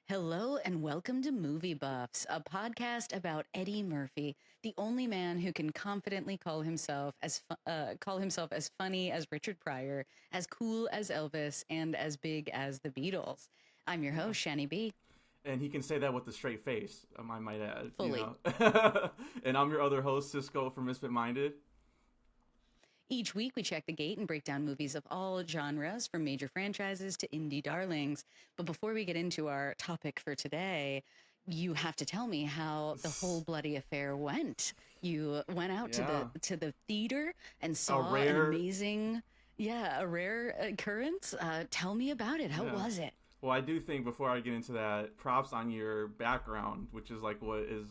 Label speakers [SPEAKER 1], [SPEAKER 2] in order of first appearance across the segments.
[SPEAKER 1] Hello and welcome to Movie Buffs, a podcast about Eddie Murphy, the only man who can confidently call himself as funny as Richard Pryor, as cool as Elvis, and as big as the Beatles. I'm your
[SPEAKER 2] Yeah.
[SPEAKER 1] host, Shani B.
[SPEAKER 2] And he can say that with a straight face, I might add,
[SPEAKER 1] Fully.
[SPEAKER 2] and I'm your other host, Cisco from Misfit Minded.
[SPEAKER 1] Each week, we check the gate and break down movies of all genres, from major franchises to indie darlings. But before we get into our topic for today, you have to tell me how the whole bloody affair went. You went out to the
[SPEAKER 2] Yeah.
[SPEAKER 1] to the theater and
[SPEAKER 2] A
[SPEAKER 1] saw an
[SPEAKER 2] rare,
[SPEAKER 1] amazing, yeah, a rare occurrence. Tell me about it. How
[SPEAKER 2] yeah.
[SPEAKER 1] was it?
[SPEAKER 2] Well, I do think before I get into that, props on your background, which is like what is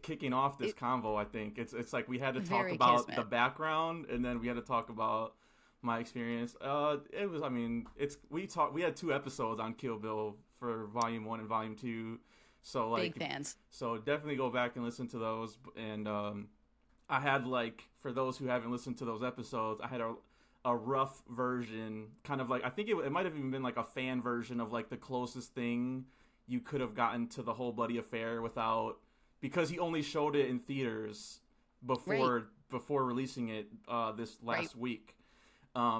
[SPEAKER 2] kicking off this
[SPEAKER 1] It
[SPEAKER 2] convo. I think it's like we had to talk
[SPEAKER 1] very
[SPEAKER 2] about the
[SPEAKER 1] kismet.
[SPEAKER 2] background, and then we had to talk about my experience. It was. I mean, it's we had two episodes on Kill Bill for Volume 1 and Volume 2. So
[SPEAKER 1] Big
[SPEAKER 2] like,
[SPEAKER 1] fans.
[SPEAKER 2] so definitely go back and listen to those. And I had, like, for those who haven't listened to those episodes, I had a rough version, kind of like, I think it might have even been like a fan version of like the closest thing you could have gotten to the whole bloody affair without, because he only showed it in theaters
[SPEAKER 1] Right.
[SPEAKER 2] before releasing it this
[SPEAKER 1] Right.
[SPEAKER 2] last week.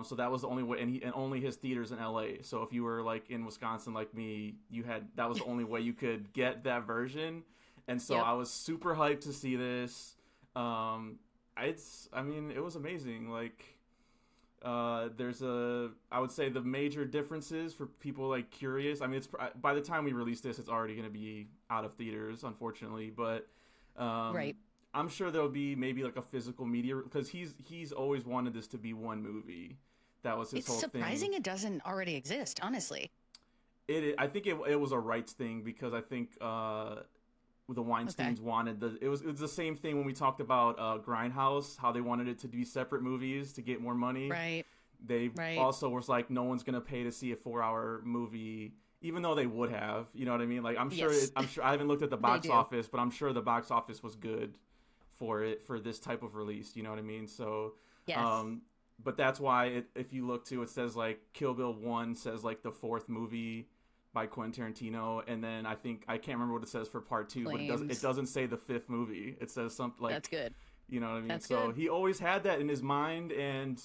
[SPEAKER 2] So that was the only way, and only his theaters in LA. So if you were like in Wisconsin like me, that was the only way you could get that version. And so
[SPEAKER 1] Yep.
[SPEAKER 2] I was super hyped to see this. Um, I mean, it was amazing. Like, I would say the major differences for people like curious. I mean, it's by the time we release this, it's already going to be out of theaters, unfortunately. But um,
[SPEAKER 1] Right.
[SPEAKER 2] I'm sure there'll be maybe like a physical media, because he's always wanted this to be one movie. That was his
[SPEAKER 1] It's
[SPEAKER 2] whole thing.
[SPEAKER 1] surprising it doesn't already exist, honestly.
[SPEAKER 2] I think it was a rights thing, because I think the
[SPEAKER 1] Okay.
[SPEAKER 2] Weinstein's wanted it was the same thing when we talked about Grindhouse, how they wanted it to be separate movies to get more money.
[SPEAKER 1] Right.
[SPEAKER 2] They
[SPEAKER 1] Right.
[SPEAKER 2] also was like, no one's gonna pay to see a 4 hour movie, even though they would have. You know what I mean? Like,
[SPEAKER 1] Yes,
[SPEAKER 2] I'm sure I haven't looked at the
[SPEAKER 1] they
[SPEAKER 2] box
[SPEAKER 1] do.
[SPEAKER 2] office, but I'm sure the box office was good for this type of release. You know what I mean? So,
[SPEAKER 1] Yes.
[SPEAKER 2] um, but that's why if you look to, it says like Kill Bill 1 says like the fourth movie by Quentin Tarantino, and then I can't remember what it says for part two, but it
[SPEAKER 1] Flames.
[SPEAKER 2] doesn't say the fifth movie. It says something
[SPEAKER 1] That's
[SPEAKER 2] like,
[SPEAKER 1] good.
[SPEAKER 2] you know what I mean?
[SPEAKER 1] That's
[SPEAKER 2] So
[SPEAKER 1] good.
[SPEAKER 2] he always had that in his mind. And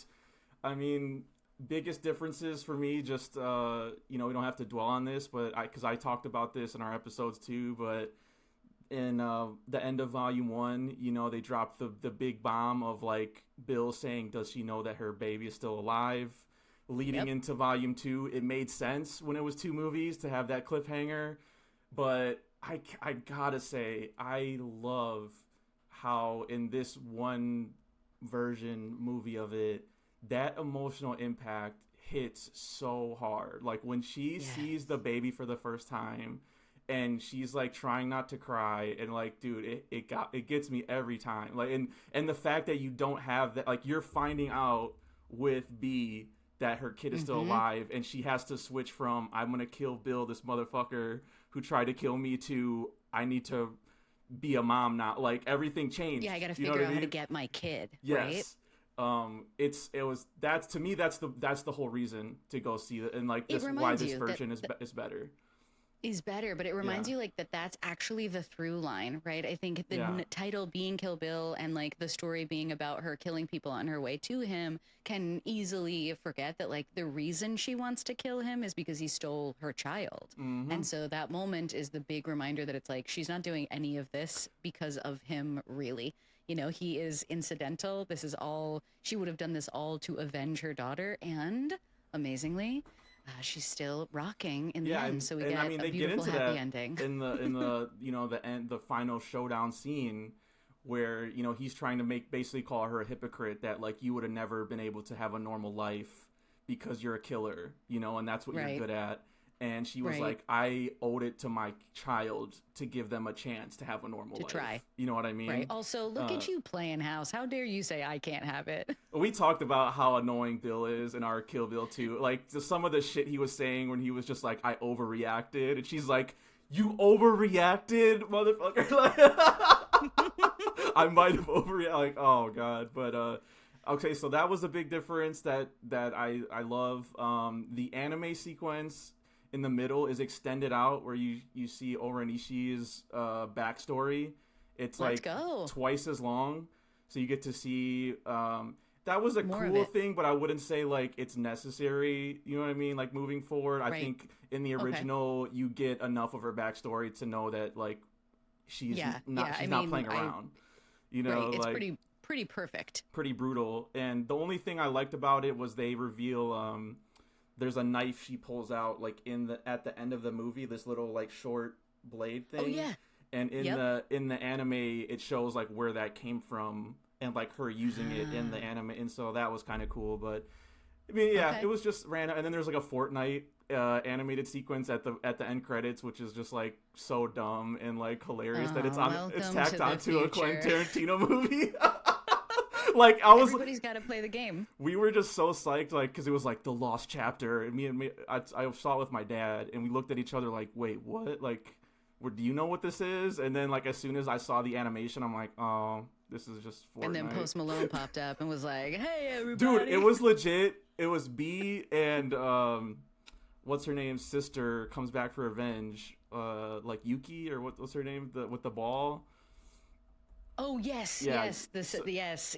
[SPEAKER 2] I mean, biggest differences for me, just we don't have to dwell on this, but because I talked about this in our episodes too, but in the end of Volume 1, they dropped the big bomb of like Bill saying, does she know that her baby is still alive? Leading
[SPEAKER 1] Yep.
[SPEAKER 2] into Volume 2, it made sense when it was two movies to have that cliffhanger. But I gotta say, I love how in this one version movie of it, that emotional impact hits so hard. Like when she sees the
[SPEAKER 1] Yes.
[SPEAKER 2] baby for the first time, and she's like trying not to cry, and like, dude, it gets me every time. Like, and the fact that you don't have that, like, you're finding out with B that her kid is still
[SPEAKER 1] Mm-hmm.
[SPEAKER 2] alive, and she has to switch from I'm gonna kill Bill, this motherfucker who tried to kill me, to I need to be a mom now. Like, everything
[SPEAKER 1] Yeah, I
[SPEAKER 2] changed.
[SPEAKER 1] got to
[SPEAKER 2] You know
[SPEAKER 1] figure
[SPEAKER 2] what I
[SPEAKER 1] out how to
[SPEAKER 2] mean?
[SPEAKER 1] get my kid, right?
[SPEAKER 2] Yes. It was that's to me that's the whole reason to go see it, and like
[SPEAKER 1] It
[SPEAKER 2] this why
[SPEAKER 1] reminds
[SPEAKER 2] this
[SPEAKER 1] you that
[SPEAKER 2] version is better.
[SPEAKER 1] is better, but it
[SPEAKER 2] Yeah.
[SPEAKER 1] reminds you like that that's actually the through line, right? I think the
[SPEAKER 2] Yeah.
[SPEAKER 1] title being Kill Bill and like the story being about her killing people on her way to him can easily forget that like the reason she wants to kill him is because he stole her child.
[SPEAKER 2] Mm-hmm.
[SPEAKER 1] And so that moment is the big reminder that it's like she's not doing any of this because of him, really. You know, he is incidental. This is all, she would have done this all to avenge her daughter. And amazingly, she's still rocking in the
[SPEAKER 2] Yeah,
[SPEAKER 1] end. So we
[SPEAKER 2] and I
[SPEAKER 1] get
[SPEAKER 2] mean,
[SPEAKER 1] a
[SPEAKER 2] they get
[SPEAKER 1] beautiful
[SPEAKER 2] into
[SPEAKER 1] happy
[SPEAKER 2] that
[SPEAKER 1] ending.
[SPEAKER 2] in the the end, the final showdown scene, where he's trying to make basically call her a hypocrite, that like you would have never been able to have a normal life because you're a killer, and that's what you're
[SPEAKER 1] Right,
[SPEAKER 2] good at. And she was
[SPEAKER 1] right.
[SPEAKER 2] like, I owed it to my child to give them a chance to have a normal
[SPEAKER 1] To try.
[SPEAKER 2] life. You know what I
[SPEAKER 1] Right.
[SPEAKER 2] mean?
[SPEAKER 1] Also, look
[SPEAKER 2] Uh,
[SPEAKER 1] at you playing house. How dare you say I can't have it?
[SPEAKER 2] we talked about how annoying Bill is in our Kill Bill 2. Like, some of the shit he was saying when he was just like, I overreacted. And she's like, you overreacted, motherfucker. Like, I might have overreacted. Like, oh, God. But, okay, so that was a big difference that I love. The anime sequence in the middle is extended out, where you see Oranishi's backstory. It's
[SPEAKER 1] Let's
[SPEAKER 2] like
[SPEAKER 1] go.
[SPEAKER 2] twice as long, so you get to see. That was a
[SPEAKER 1] More of
[SPEAKER 2] cool
[SPEAKER 1] it.
[SPEAKER 2] thing, but I wouldn't say like it's necessary. You know what I mean? Like moving forward, I
[SPEAKER 1] Right.
[SPEAKER 2] think in the
[SPEAKER 1] Okay.
[SPEAKER 2] original you get enough of her backstory to know that like she's
[SPEAKER 1] Yeah.
[SPEAKER 2] not
[SPEAKER 1] Yeah. I
[SPEAKER 2] she's not
[SPEAKER 1] mean,
[SPEAKER 2] playing around. You
[SPEAKER 1] right.
[SPEAKER 2] know,
[SPEAKER 1] It's
[SPEAKER 2] like
[SPEAKER 1] pretty perfect.
[SPEAKER 2] pretty brutal. And the only thing I liked about it was they reveal there's a knife she pulls out like at the end of the movie, this little like short blade thing.
[SPEAKER 1] Oh yeah.
[SPEAKER 2] And
[SPEAKER 1] Yep.
[SPEAKER 2] in the anime it shows like where that came from and like her using it in the
[SPEAKER 1] Ah.
[SPEAKER 2] anime, and so that was kind of cool. But I mean, yeah,
[SPEAKER 1] Okay.
[SPEAKER 2] it was just random. And then there's like a Fortnite animated sequence at the end credits, which is just like so dumb and like hilarious that it's
[SPEAKER 1] Welcome
[SPEAKER 2] tacked
[SPEAKER 1] to the
[SPEAKER 2] onto a Quentin
[SPEAKER 1] future.
[SPEAKER 2] Tarantino movie. Like I was,
[SPEAKER 1] Everybody's got to play the game.
[SPEAKER 2] we were just so psyched, like because it was like the lost chapter, and I saw it with my dad, and we looked at each other like, wait, what? Like, do you know what this is? And then like as soon as I saw the animation, I'm like, oh, this is just Fortnite.
[SPEAKER 1] And then Post Malone popped up and was like, "Hey, everybody!"
[SPEAKER 2] Dude, it was legit. It was B and what's her name's sister comes back for revenge. Like Yuki or what's her name? With the ball.
[SPEAKER 1] Oh yes,
[SPEAKER 2] Yeah,
[SPEAKER 1] yes, yes,
[SPEAKER 2] So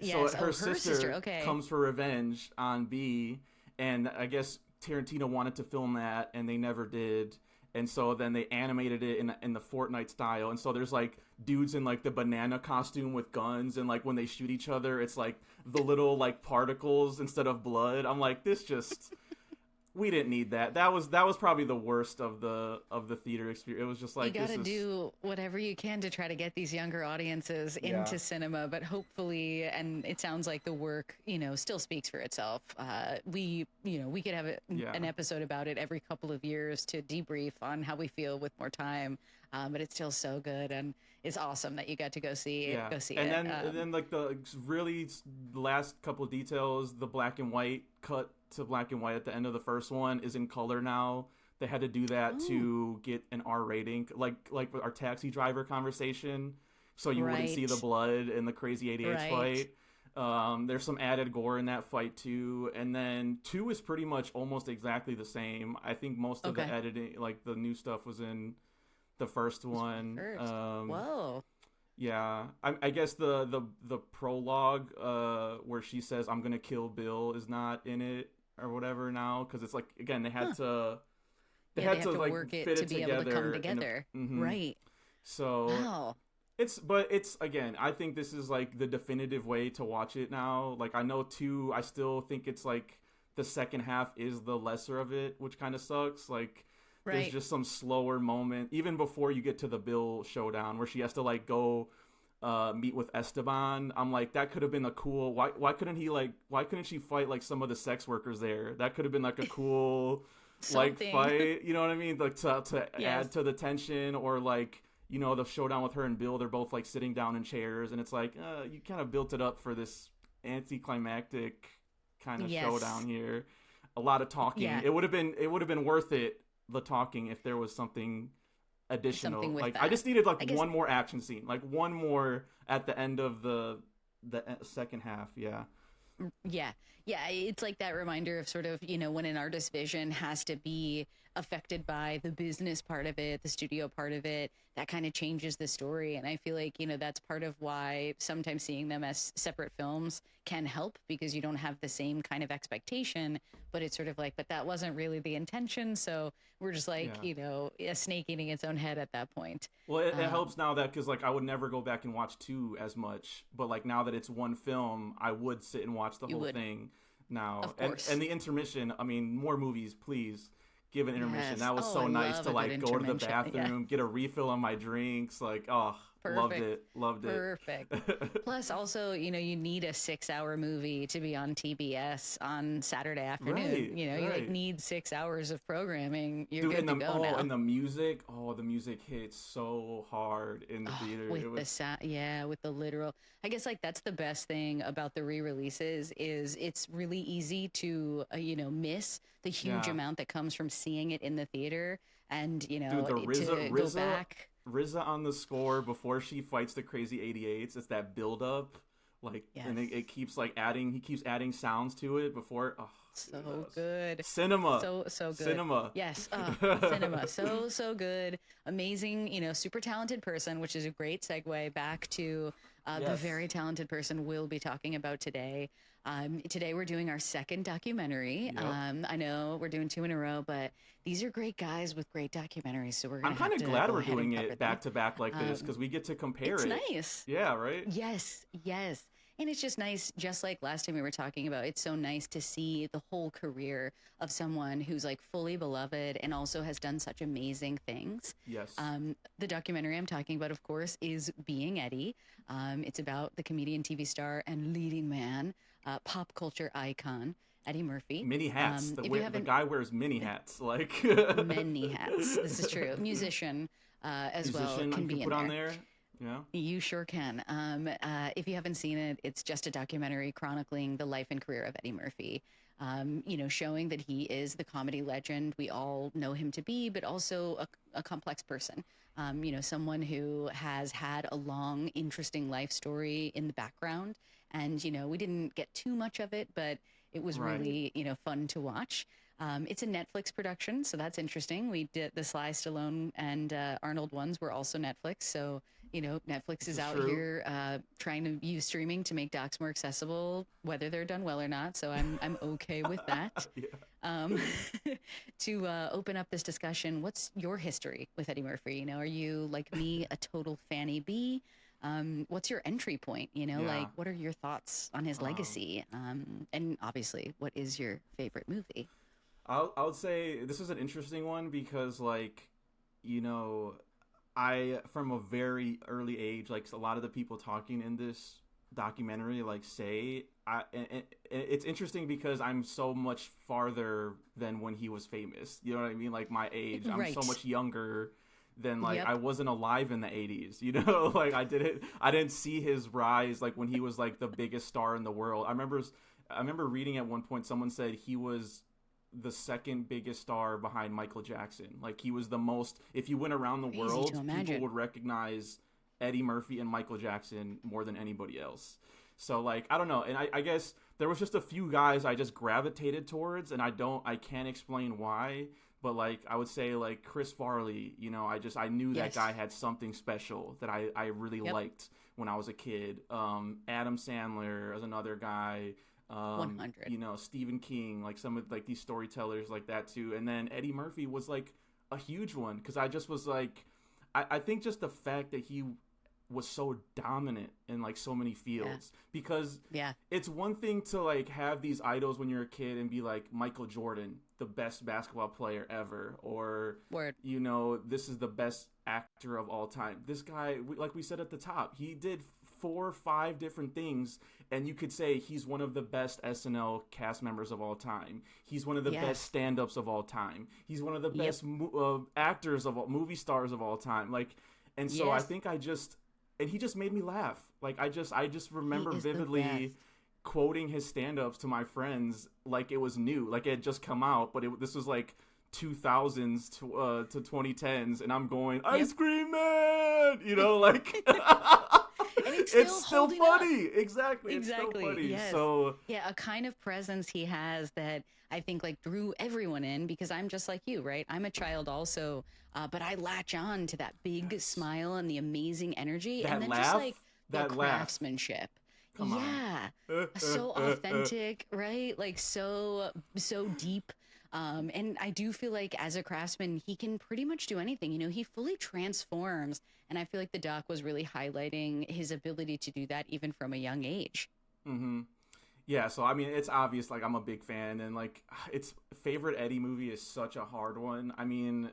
[SPEAKER 1] yes.
[SPEAKER 2] her
[SPEAKER 1] Oh,
[SPEAKER 2] sister
[SPEAKER 1] Okay.
[SPEAKER 2] comes for revenge on B, and I guess Tarantino wanted to film that, and they never did. And so then they animated it in the Fortnite style. And so there's like dudes in like the banana costume with guns, and like when they shoot each other, it's like the little like particles instead of blood. I'm like, this just we didn't need that. That was probably the worst of the theater experience. It was just like
[SPEAKER 1] You got
[SPEAKER 2] this
[SPEAKER 1] to
[SPEAKER 2] is
[SPEAKER 1] do whatever you can to try to get these younger audiences
[SPEAKER 2] Yeah.
[SPEAKER 1] into cinema, but hopefully, and it sounds like the work, still speaks for itself. We could have
[SPEAKER 2] Yeah.
[SPEAKER 1] an episode about it every couple of years to debrief on how we feel with more time. But it's still so good, and it's awesome that you got to go see it.
[SPEAKER 2] Yeah,
[SPEAKER 1] Go see
[SPEAKER 2] and
[SPEAKER 1] it.
[SPEAKER 2] then like the really last couple of details, the black and white cut to black and white at the end of the first one is in color now. They had to do that to get an R rating, like with our taxi driver conversation, so you wouldn't see the
[SPEAKER 1] Right.
[SPEAKER 2] blood in the Crazy 88s
[SPEAKER 1] Right.
[SPEAKER 2] fight. There's some added gore in that fight too, and then 2 is pretty much almost exactly the same. I think most of the
[SPEAKER 1] Okay.
[SPEAKER 2] editing, like the new stuff, was in the first one.
[SPEAKER 1] First. Whoa.
[SPEAKER 2] Yeah, I guess the prologue where she says I'm gonna kill Bill is not in it or whatever now, because it's like again they had to
[SPEAKER 1] Yeah,
[SPEAKER 2] had
[SPEAKER 1] they have to
[SPEAKER 2] like
[SPEAKER 1] work it
[SPEAKER 2] fit
[SPEAKER 1] to
[SPEAKER 2] it
[SPEAKER 1] be
[SPEAKER 2] together
[SPEAKER 1] able to come
[SPEAKER 2] in a-
[SPEAKER 1] together.
[SPEAKER 2] Mhm.
[SPEAKER 1] Right.
[SPEAKER 2] So
[SPEAKER 1] Wow.
[SPEAKER 2] it's again, I think this is like the definitive way to watch it now. Like I know 2, I still think it's like the second half is the lesser of it, which kind of sucks. Like there's
[SPEAKER 1] Right.
[SPEAKER 2] just some slower moment even before you get to the Bill showdown where she has to like go meet with Esteban. I'm like, that could have been a cool, why couldn't she fight like some of the sex workers there? That could have been like a cool like
[SPEAKER 1] Something.
[SPEAKER 2] fight, you know what I mean? Like to
[SPEAKER 1] Yes.
[SPEAKER 2] add to the tension, or like the showdown with her and Bill, they're both like sitting down in chairs, and it's like you kind of built it up for this anticlimactic kind of
[SPEAKER 1] Yes.
[SPEAKER 2] showdown here. A lot of talking.
[SPEAKER 1] Yeah.
[SPEAKER 2] It would have been worth it, the talking, if there was something additional.
[SPEAKER 1] Something with
[SPEAKER 2] like I
[SPEAKER 1] that.
[SPEAKER 2] just needed like
[SPEAKER 1] I guess-
[SPEAKER 2] one more action scene, like one more at the end of the second half. Yeah.
[SPEAKER 1] Yeah. Yeah. It's like that reminder of sort of, when an artist's vision has to be affected by the business part of it, the studio part of it, that kind of changes the story. And I feel like, that's part of why sometimes seeing them as separate films can help, because you don't have the same kind of expectation, but it's sort of like, but that wasn't really the intention. So we're just like, a snake eating its own head at that point.
[SPEAKER 2] Well, it helps now that, because like I would never go back and watch 2 as much, but like now that it's one film, I would sit and watch the whole
[SPEAKER 1] would.
[SPEAKER 2] thing now.
[SPEAKER 1] Of course.
[SPEAKER 2] And the intermission, I mean, more movies, please. Give an intermission.
[SPEAKER 1] Yes.
[SPEAKER 2] That was
[SPEAKER 1] Oh,
[SPEAKER 2] so
[SPEAKER 1] I
[SPEAKER 2] nice
[SPEAKER 1] love
[SPEAKER 2] to
[SPEAKER 1] a
[SPEAKER 2] like
[SPEAKER 1] good
[SPEAKER 2] go to the
[SPEAKER 1] intervention. Yeah.
[SPEAKER 2] bathroom, get a refill on my drinks. Like, oh, loved
[SPEAKER 1] Perfect.
[SPEAKER 2] it.
[SPEAKER 1] Perfect. Plus, also, you need a 6-hour movie to be on TBS on Saturday afternoon.
[SPEAKER 2] Right,
[SPEAKER 1] You like
[SPEAKER 2] right.
[SPEAKER 1] need 6 hours of programming. You're
[SPEAKER 2] Dude,
[SPEAKER 1] good to go now.
[SPEAKER 2] and the music, the music hits so hard in the theater.
[SPEAKER 1] With
[SPEAKER 2] It was
[SPEAKER 1] with the literal. I guess like that's the best thing about the re-releases is it's really easy to miss the huge
[SPEAKER 2] Yeah.
[SPEAKER 1] amount that comes from seeing it in the theater, and
[SPEAKER 2] Dude, the
[SPEAKER 1] to go
[SPEAKER 2] RZA
[SPEAKER 1] back.
[SPEAKER 2] RZA on the score before she fights the Crazy 88s. It's that build up, like, and
[SPEAKER 1] Yes.
[SPEAKER 2] it keeps like adding. He keeps adding sounds to it before. Oh,
[SPEAKER 1] So good.
[SPEAKER 2] Cinema.
[SPEAKER 1] So good.
[SPEAKER 2] Cinema.
[SPEAKER 1] Yes. Cinema. So good. Amazing, super talented person, which is a great segue back to the
[SPEAKER 2] Yes.
[SPEAKER 1] very talented person we'll be talking about today. Today we're doing our second documentary.
[SPEAKER 2] Yep.
[SPEAKER 1] I know we're doing two in a row, but these are great guys with great documentaries, so we're
[SPEAKER 2] I'm
[SPEAKER 1] gonna
[SPEAKER 2] kind
[SPEAKER 1] have
[SPEAKER 2] of
[SPEAKER 1] to
[SPEAKER 2] glad
[SPEAKER 1] go
[SPEAKER 2] we're
[SPEAKER 1] ahead and
[SPEAKER 2] doing
[SPEAKER 1] cover
[SPEAKER 2] it
[SPEAKER 1] them.
[SPEAKER 2] back to back like this because we get to compare
[SPEAKER 1] It's
[SPEAKER 2] it.
[SPEAKER 1] nice.
[SPEAKER 2] Yeah, right?
[SPEAKER 1] Yes, yes. And it's just nice, just like last time we were talking about, it's so nice to see the whole career of someone who's like fully beloved and also has done such amazing things.
[SPEAKER 2] Yes.
[SPEAKER 1] The documentary I'm talking about, of course, is Being Eddie. It's about the comedian, TV star, and leading man, pop culture icon, Eddie Murphy.
[SPEAKER 2] Mini hats.
[SPEAKER 1] If you
[SPEAKER 2] The
[SPEAKER 1] haven't,
[SPEAKER 2] guy wears mini hats. Like
[SPEAKER 1] many hats. This is true. Musician as well
[SPEAKER 2] musician
[SPEAKER 1] can
[SPEAKER 2] you
[SPEAKER 1] be
[SPEAKER 2] can
[SPEAKER 1] in
[SPEAKER 2] put on
[SPEAKER 1] there.
[SPEAKER 2] there. Yeah.
[SPEAKER 1] You sure can. If you haven't seen it, it's just a documentary chronicling the life and career of Eddie Murphy. Showing that he is the comedy legend we all know him to be, but also a complex person. Someone who has had a long, interesting life story in the background. And, we didn't get too much of it, but it was
[SPEAKER 2] Right.
[SPEAKER 1] really, fun to watch. It's a Netflix production, so that's interesting. We did the Sly Stallone and Arnold ones were also Netflix. So, Netflix
[SPEAKER 2] This
[SPEAKER 1] is
[SPEAKER 2] is
[SPEAKER 1] out
[SPEAKER 2] true.
[SPEAKER 1] here trying to use streaming to make docs more accessible, whether they're done well or not. So I'm okay with that.
[SPEAKER 2] Yeah.
[SPEAKER 1] Um, to open up this discussion, what's your history with Eddie Murphy? Are you like me, a total Fanny B? What's your entry point?
[SPEAKER 2] Yeah.
[SPEAKER 1] What are your thoughts on his
[SPEAKER 2] Um,
[SPEAKER 1] legacy? And obviously, what is your favorite movie?
[SPEAKER 2] I would say this is an interesting one because like, you know, I from a very early age, like a lot of the people talking in this documentary, like say, and it's interesting because I'm so much farther than when he was famous. You know what I mean? Like my age, I'm so
[SPEAKER 1] Right.
[SPEAKER 2] much younger than like
[SPEAKER 1] Yep.
[SPEAKER 2] I wasn't alive in the 80s. You know, like I didn't see his rise like when he was like the biggest star in the world. I remember reading at one point someone said he was the second biggest star behind Michael Jackson. Like he was the most. If you went around the
[SPEAKER 1] Crazy
[SPEAKER 2] world,
[SPEAKER 1] to
[SPEAKER 2] people
[SPEAKER 1] imagine.
[SPEAKER 2] would recognize Eddie Murphy and Michael Jackson more than anybody else. So like I don't know, and I guess there was just a few guys I just gravitated towards, and I can't explain why, but like I would say like Chris Farley, I knew that
[SPEAKER 1] Yes.
[SPEAKER 2] guy had something special that I really
[SPEAKER 1] Yep.
[SPEAKER 2] liked when I was a kid. Adam Sandler is another guy.
[SPEAKER 1] 100.
[SPEAKER 2] Stephen King, like some of like these storytellers like that too. And then Eddie Murphy was like a huge one because I just was like, I think just the fact that he was so dominant in like so many fields because
[SPEAKER 1] Yeah.
[SPEAKER 2] it's one thing to like have these idols when you're a kid and be like Michael Jordan, the best basketball player ever, or
[SPEAKER 1] Word.
[SPEAKER 2] this is the best actor of all time. This guy, like we said at the top, he did 4 or 5 different things, and you could say he's one of the best SNL cast members of all time. He's one of the
[SPEAKER 1] Yes.
[SPEAKER 2] best stand-ups of all time. He's one of the
[SPEAKER 1] Yep.
[SPEAKER 2] best actors of all, movie stars of all time. Like, and so I
[SPEAKER 1] Yes.
[SPEAKER 2] think and he just made me laugh. Like I just remember
[SPEAKER 1] is the
[SPEAKER 2] vividly
[SPEAKER 1] best.
[SPEAKER 2] quoting his stand-ups to my friends like it was new, like it had just come out, but this was like 2000s to 2010s, and I'm going ice cream man, like
[SPEAKER 1] And it's
[SPEAKER 2] it's
[SPEAKER 1] still
[SPEAKER 2] still
[SPEAKER 1] holding up.
[SPEAKER 2] funny. Exactly, it's
[SPEAKER 1] Exactly.
[SPEAKER 2] still funny.
[SPEAKER 1] Yes.
[SPEAKER 2] So
[SPEAKER 1] Yeah, a kind of presence he has that I think like drew everyone in because I'm just like you, right? I'm a child also, but I latch on to that big smile and the amazing energy,
[SPEAKER 2] that
[SPEAKER 1] and then
[SPEAKER 2] laugh,
[SPEAKER 1] just like the
[SPEAKER 2] that laugh.
[SPEAKER 1] craftsmanship.
[SPEAKER 2] Come on.
[SPEAKER 1] Yeah, so authentic, right? Like so deep. And I do feel like as a craftsman, he can pretty much do anything. He fully transforms, and I feel like the doc was really highlighting his ability to do that even from a young age.
[SPEAKER 2] Mm-hmm. Yeah, so I mean, it's obvious. Like, I'm a big fan, and like, it's favorite Eddie movie is such a hard one. I mean,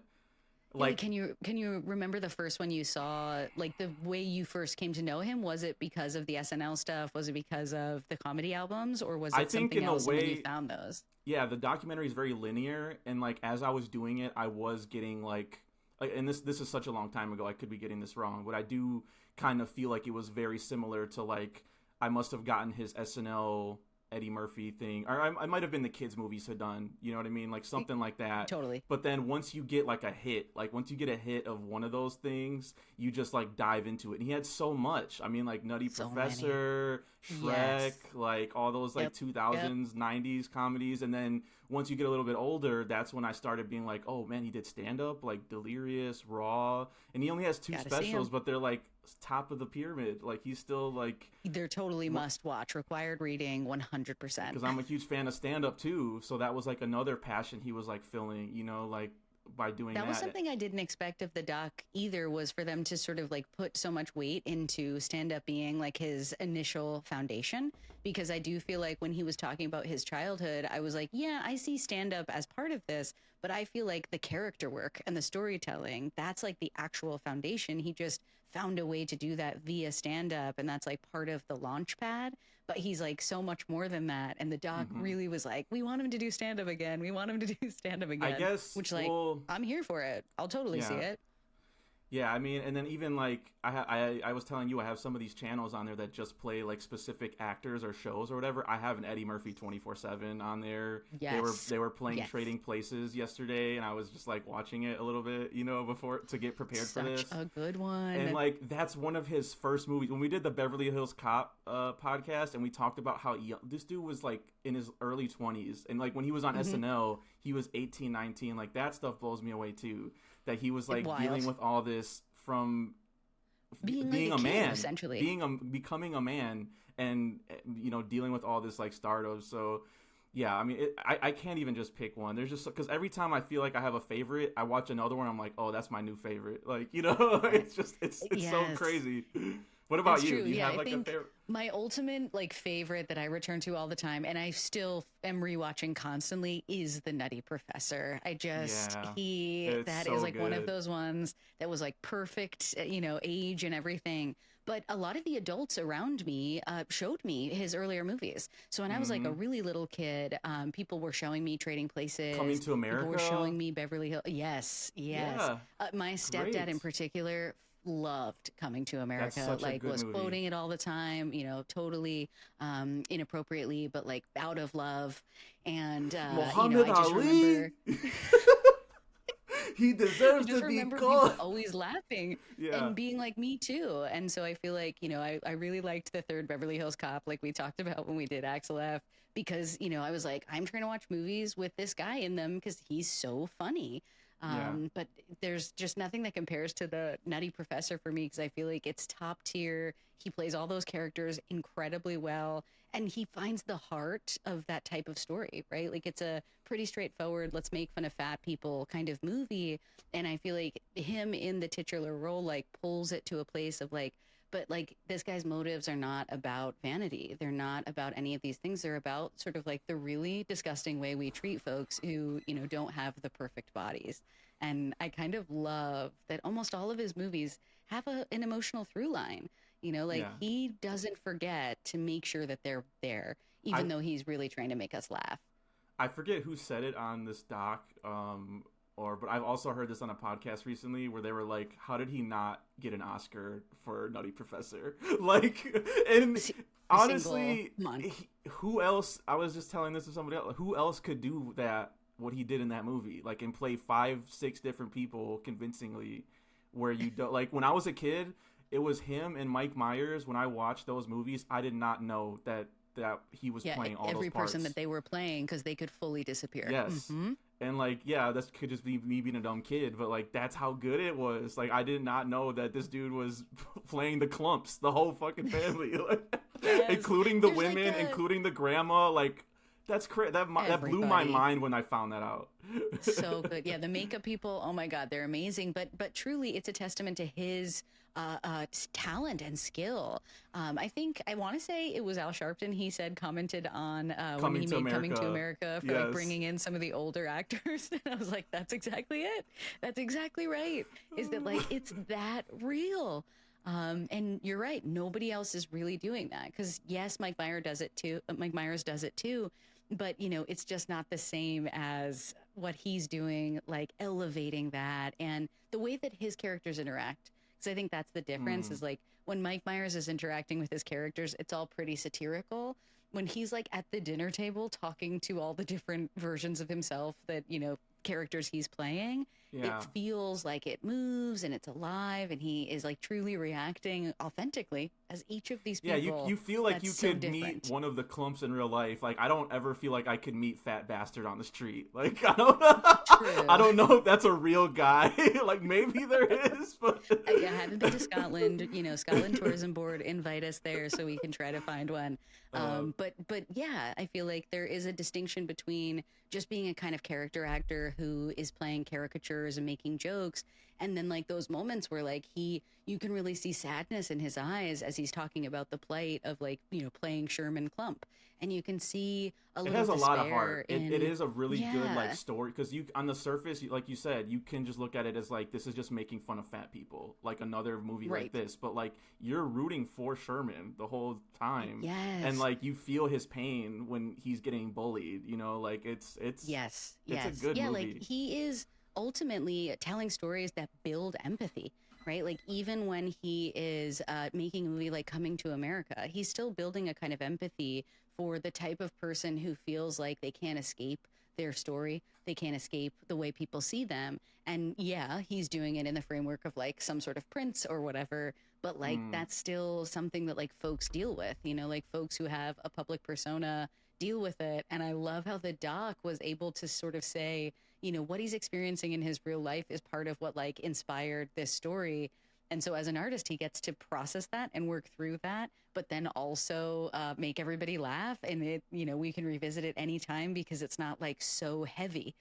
[SPEAKER 1] Like,
[SPEAKER 2] like,
[SPEAKER 1] can you remember the first one you saw? Like the way you first came to know him, was it because of the SNL stuff? Was it because of the comedy albums, or was
[SPEAKER 2] I
[SPEAKER 1] it
[SPEAKER 2] think
[SPEAKER 1] something
[SPEAKER 2] in a
[SPEAKER 1] else? And then you
[SPEAKER 2] way-
[SPEAKER 1] found those.
[SPEAKER 2] yeah, the documentary is very linear, and like as I was doing it, I was getting like, and this is such a long time ago, I could be getting this wrong, but I do kind of feel like it was very similar to like I must have gotten his SNL Eddie Murphy thing, or I might have been the kids movies had done, you know what I mean, like something like that.
[SPEAKER 1] Totally.
[SPEAKER 2] But then once you get like a hit, like once you get a hit of one of those things, you just like dive into it. And he had so much. I mean, like Nutty
[SPEAKER 1] So
[SPEAKER 2] Professor, Shrek,
[SPEAKER 1] Yes.
[SPEAKER 2] like all those like
[SPEAKER 1] Yep. Yep.
[SPEAKER 2] 2000s, 90s comedies. And then once you get a little bit older, that's when I started being like, oh man, he did stand up, like Delirious, Raw, and he only has 2
[SPEAKER 1] Gotta see
[SPEAKER 2] specials,
[SPEAKER 1] him.
[SPEAKER 2] but they're like top of the pyramid. Like he's still like,
[SPEAKER 1] They're totally must watch, required reading 100%.
[SPEAKER 2] because I'm a huge fan of stand up too, so that was like another passion he was like filling, you know, like by doing
[SPEAKER 1] That
[SPEAKER 2] that.
[SPEAKER 1] was something I didn't expect of the doc either, was for them to sort of like put so much weight into stand up being like his initial foundation. Because I do feel like when he was talking about his childhood, I was like, yeah, I see stand up as part of this, but I feel like the character work and the storytelling, that's like the actual foundation. He just found a way to do that via stand up, and that's like part of the launch pad. But he's like so much more than that. And the doc
[SPEAKER 2] Mhm.
[SPEAKER 1] really was like, we want him to do stand up again. We want him to do stand up
[SPEAKER 2] I
[SPEAKER 1] again.
[SPEAKER 2] guess,
[SPEAKER 1] Which, like,
[SPEAKER 2] well,
[SPEAKER 1] I'm here for it. I'll totally see
[SPEAKER 2] yeah.
[SPEAKER 1] it.
[SPEAKER 2] Yeah, I mean, and then even like I was telling you, I have some of these channels on there that just play like specific actors or shows or whatever. I have an Eddie Murphy 24/7 on there.
[SPEAKER 1] Yes.
[SPEAKER 2] They were playing
[SPEAKER 1] Yes.
[SPEAKER 2] Trading Places yesterday, and I was just like watching it a little bit, you know, before to get prepared for
[SPEAKER 1] Such
[SPEAKER 2] this.
[SPEAKER 1] a good one.
[SPEAKER 2] And like that's one of his first movies. When we did the Beverly Hills Cop podcast, and we talked about how young, this dude was like in his early 20s, and like when he was on SNL, he was 18, 19. Like that stuff blows me away too. That he was like
[SPEAKER 1] Wild.
[SPEAKER 2] dealing with all this from
[SPEAKER 1] Being
[SPEAKER 2] being
[SPEAKER 1] like
[SPEAKER 2] a
[SPEAKER 1] a kid,
[SPEAKER 2] man,
[SPEAKER 1] essentially.
[SPEAKER 2] becoming a man, and you know dealing with all this like stardom. So yeah, I mean, I can't even just pick one. There's just because every time I feel like I have a favorite, I watch another one. I'm like, oh, that's my new favorite. Like you know, it's just it's so
[SPEAKER 1] Yes.
[SPEAKER 2] crazy. What about
[SPEAKER 1] It's
[SPEAKER 2] you?
[SPEAKER 1] true.
[SPEAKER 2] Do you
[SPEAKER 1] Yeah,
[SPEAKER 2] have
[SPEAKER 1] I
[SPEAKER 2] like a
[SPEAKER 1] think
[SPEAKER 2] favorite?
[SPEAKER 1] my ultimate like favorite that I return to all the time, and I still am rewatching constantly, is the Nutty Professor. I just
[SPEAKER 2] Yeah,
[SPEAKER 1] he
[SPEAKER 2] it's
[SPEAKER 1] that
[SPEAKER 2] so
[SPEAKER 1] is like one of
[SPEAKER 2] good.
[SPEAKER 1] those ones that was like perfect, you know, age and everything. But a lot of the adults around me showed me his earlier movies. So when I was like a
[SPEAKER 2] Hmm.
[SPEAKER 1] really little kid, people were showing me Trading
[SPEAKER 2] Coming
[SPEAKER 1] Places.
[SPEAKER 2] to
[SPEAKER 1] People were
[SPEAKER 2] America.
[SPEAKER 1] showing me Beverly Hills. Yes, yes.
[SPEAKER 2] Yeah,
[SPEAKER 1] My stepdad in
[SPEAKER 2] great.
[SPEAKER 1] particular loved Coming to
[SPEAKER 2] That's
[SPEAKER 1] America,
[SPEAKER 2] such a
[SPEAKER 1] like
[SPEAKER 2] good
[SPEAKER 1] was
[SPEAKER 2] movie.
[SPEAKER 1] quoting it all the time, you know, totally inappropriately, but like out of love. And, you know,
[SPEAKER 2] Muhammad
[SPEAKER 1] I just
[SPEAKER 2] Ali.
[SPEAKER 1] remember,
[SPEAKER 2] He
[SPEAKER 1] I
[SPEAKER 2] deserves
[SPEAKER 1] just
[SPEAKER 2] to be
[SPEAKER 1] remember people
[SPEAKER 2] called.
[SPEAKER 1] always laughing
[SPEAKER 2] Yeah.
[SPEAKER 1] and being like, me too. And so I feel like, you know, I really liked the third Beverly Hills Cop, like we talked about when we did Axel F, because, you know, I was like, I'm trying to watch movies with this guy in them because he's so funny.
[SPEAKER 2] Yeah.
[SPEAKER 1] But there's just nothing that compares to the Nutty Professor for me because I feel like it's top tier. He plays all those characters incredibly well, and he finds the heart of that type of story, right? Like it's a pretty straightforward, let's make fun of fat people kind of movie. And I feel like him in the titular role, like, pulls it to a place of like, but like this guy's motives are not about vanity. They're not about any of these things. They're about sort of like the really disgusting way we treat folks who, you know, don't have the perfect bodies. And I kind of love that almost all of his movies have an emotional through line. You know, like
[SPEAKER 2] Yeah.
[SPEAKER 1] he doesn't forget to make sure that they're there,
[SPEAKER 2] I
[SPEAKER 1] even though he's really trying to make us laugh.
[SPEAKER 2] I forget who said it on this doc, or but I've also heard this on a podcast recently where they were like, "How did he not get an Oscar for Nutty Professor?" Like, and
[SPEAKER 1] Single,
[SPEAKER 2] honestly,
[SPEAKER 1] come on.
[SPEAKER 2] who else? I was just telling this to somebody else. Who else could do that? What he did in that movie, like, and play 5, 6 different people convincingly, where you don't like. When I was a kid, it was him and Mike Myers. When I watched those movies, I did not know that he was
[SPEAKER 1] Yeah,
[SPEAKER 2] playing all
[SPEAKER 1] every
[SPEAKER 2] those parts.
[SPEAKER 1] person that they were playing because they could fully disappear.
[SPEAKER 2] Yes. And like, yeah, this could just be me being a dumb kid, but like that's how good it was. Like I did not know that this dude was playing the Clumps, the whole fucking family,
[SPEAKER 1] Yes.
[SPEAKER 2] including the
[SPEAKER 1] There's like
[SPEAKER 2] women,
[SPEAKER 1] a
[SPEAKER 2] including the grandma. Like that's crazy. That blew my
[SPEAKER 1] everybody.
[SPEAKER 2] mind when I found that out.
[SPEAKER 1] So good. Yeah, the makeup people, oh my God, they're amazing. But truly, it's a testament to his talent and skill. I think I want to say it was Al Sharpton. He said commented on when
[SPEAKER 2] Coming
[SPEAKER 1] he
[SPEAKER 2] to
[SPEAKER 1] made Coming to
[SPEAKER 2] America.
[SPEAKER 1] America for like
[SPEAKER 2] Yes.
[SPEAKER 1] bringing in some of the older actors, and I was like, that's exactly it. That's exactly right. Is that like it's that real? And you're right. Nobody else is really doing that because yes, Mike Myers does it too. Mike Myers does it too, but you know, it's just not the same as what he's doing, like elevating that and the way that his characters interact. Because I think that's the difference
[SPEAKER 2] Mm,
[SPEAKER 1] is like when Mike Myers is interacting with his characters, it's all pretty satirical. when he's like at the dinner table talking to all the different versions of himself that, characters he's playing, it
[SPEAKER 2] Yeah.
[SPEAKER 1] feels like it moves and it's alive and he is like truly reacting authentically as each of these
[SPEAKER 2] Yeah, you
[SPEAKER 1] people.
[SPEAKER 2] you feel like you
[SPEAKER 1] That's so
[SPEAKER 2] could meet
[SPEAKER 1] different.
[SPEAKER 2] one of the clumps in real life. Like I don't ever feel like I could meet Fat Bastard on the street. Like I don't I
[SPEAKER 1] True.
[SPEAKER 2] don't know if that's a real guy. Like maybe there is, but
[SPEAKER 1] I haven't been to Scotland. Scotland Tourism Board, invite us there so we can try to find one.
[SPEAKER 2] uh,
[SPEAKER 1] But yeah, I feel like there is a distinction between just being a kind of character actor who is playing caricatures and making jokes, and then like those moments where like you can really see sadness in his eyes as he's talking about the plight of like playing Sherman Klump, and you can see a
[SPEAKER 2] it
[SPEAKER 1] little
[SPEAKER 2] has a lot of heart.
[SPEAKER 1] despair
[SPEAKER 2] It
[SPEAKER 1] in
[SPEAKER 2] is a really good like
[SPEAKER 1] yeah.
[SPEAKER 2] story because you on the surface, like you said, you can just look at it as like this is just making fun of fat people, like another movie like
[SPEAKER 1] Right.
[SPEAKER 2] this. But like you're rooting for Sherman the whole time, and
[SPEAKER 1] Yes.
[SPEAKER 2] like you feel his pain when he's getting bullied. Like
[SPEAKER 1] Yes,
[SPEAKER 2] it's a
[SPEAKER 1] yes.
[SPEAKER 2] good
[SPEAKER 1] Yeah, like
[SPEAKER 2] movie.
[SPEAKER 1] he is ultimately telling stories that build empathy, right? Like even when he is making a movie like Coming to America, he's still building a kind of empathy for the type of person who feels like they can't escape their story, they can't escape the way people see them. And yeah, he's doing it in the framework of like some sort of prince or whatever, but like
[SPEAKER 2] Mm.
[SPEAKER 1] that's still something that like folks deal with, like folks who have a public persona deal with it. And I love how the doc was able to sort of say, what he's experiencing in his real life is part of what like inspired this story. And so as an artist, he gets to process that and work through that, but then also make everybody laugh. And we can revisit it anytime because it's not like so heavy,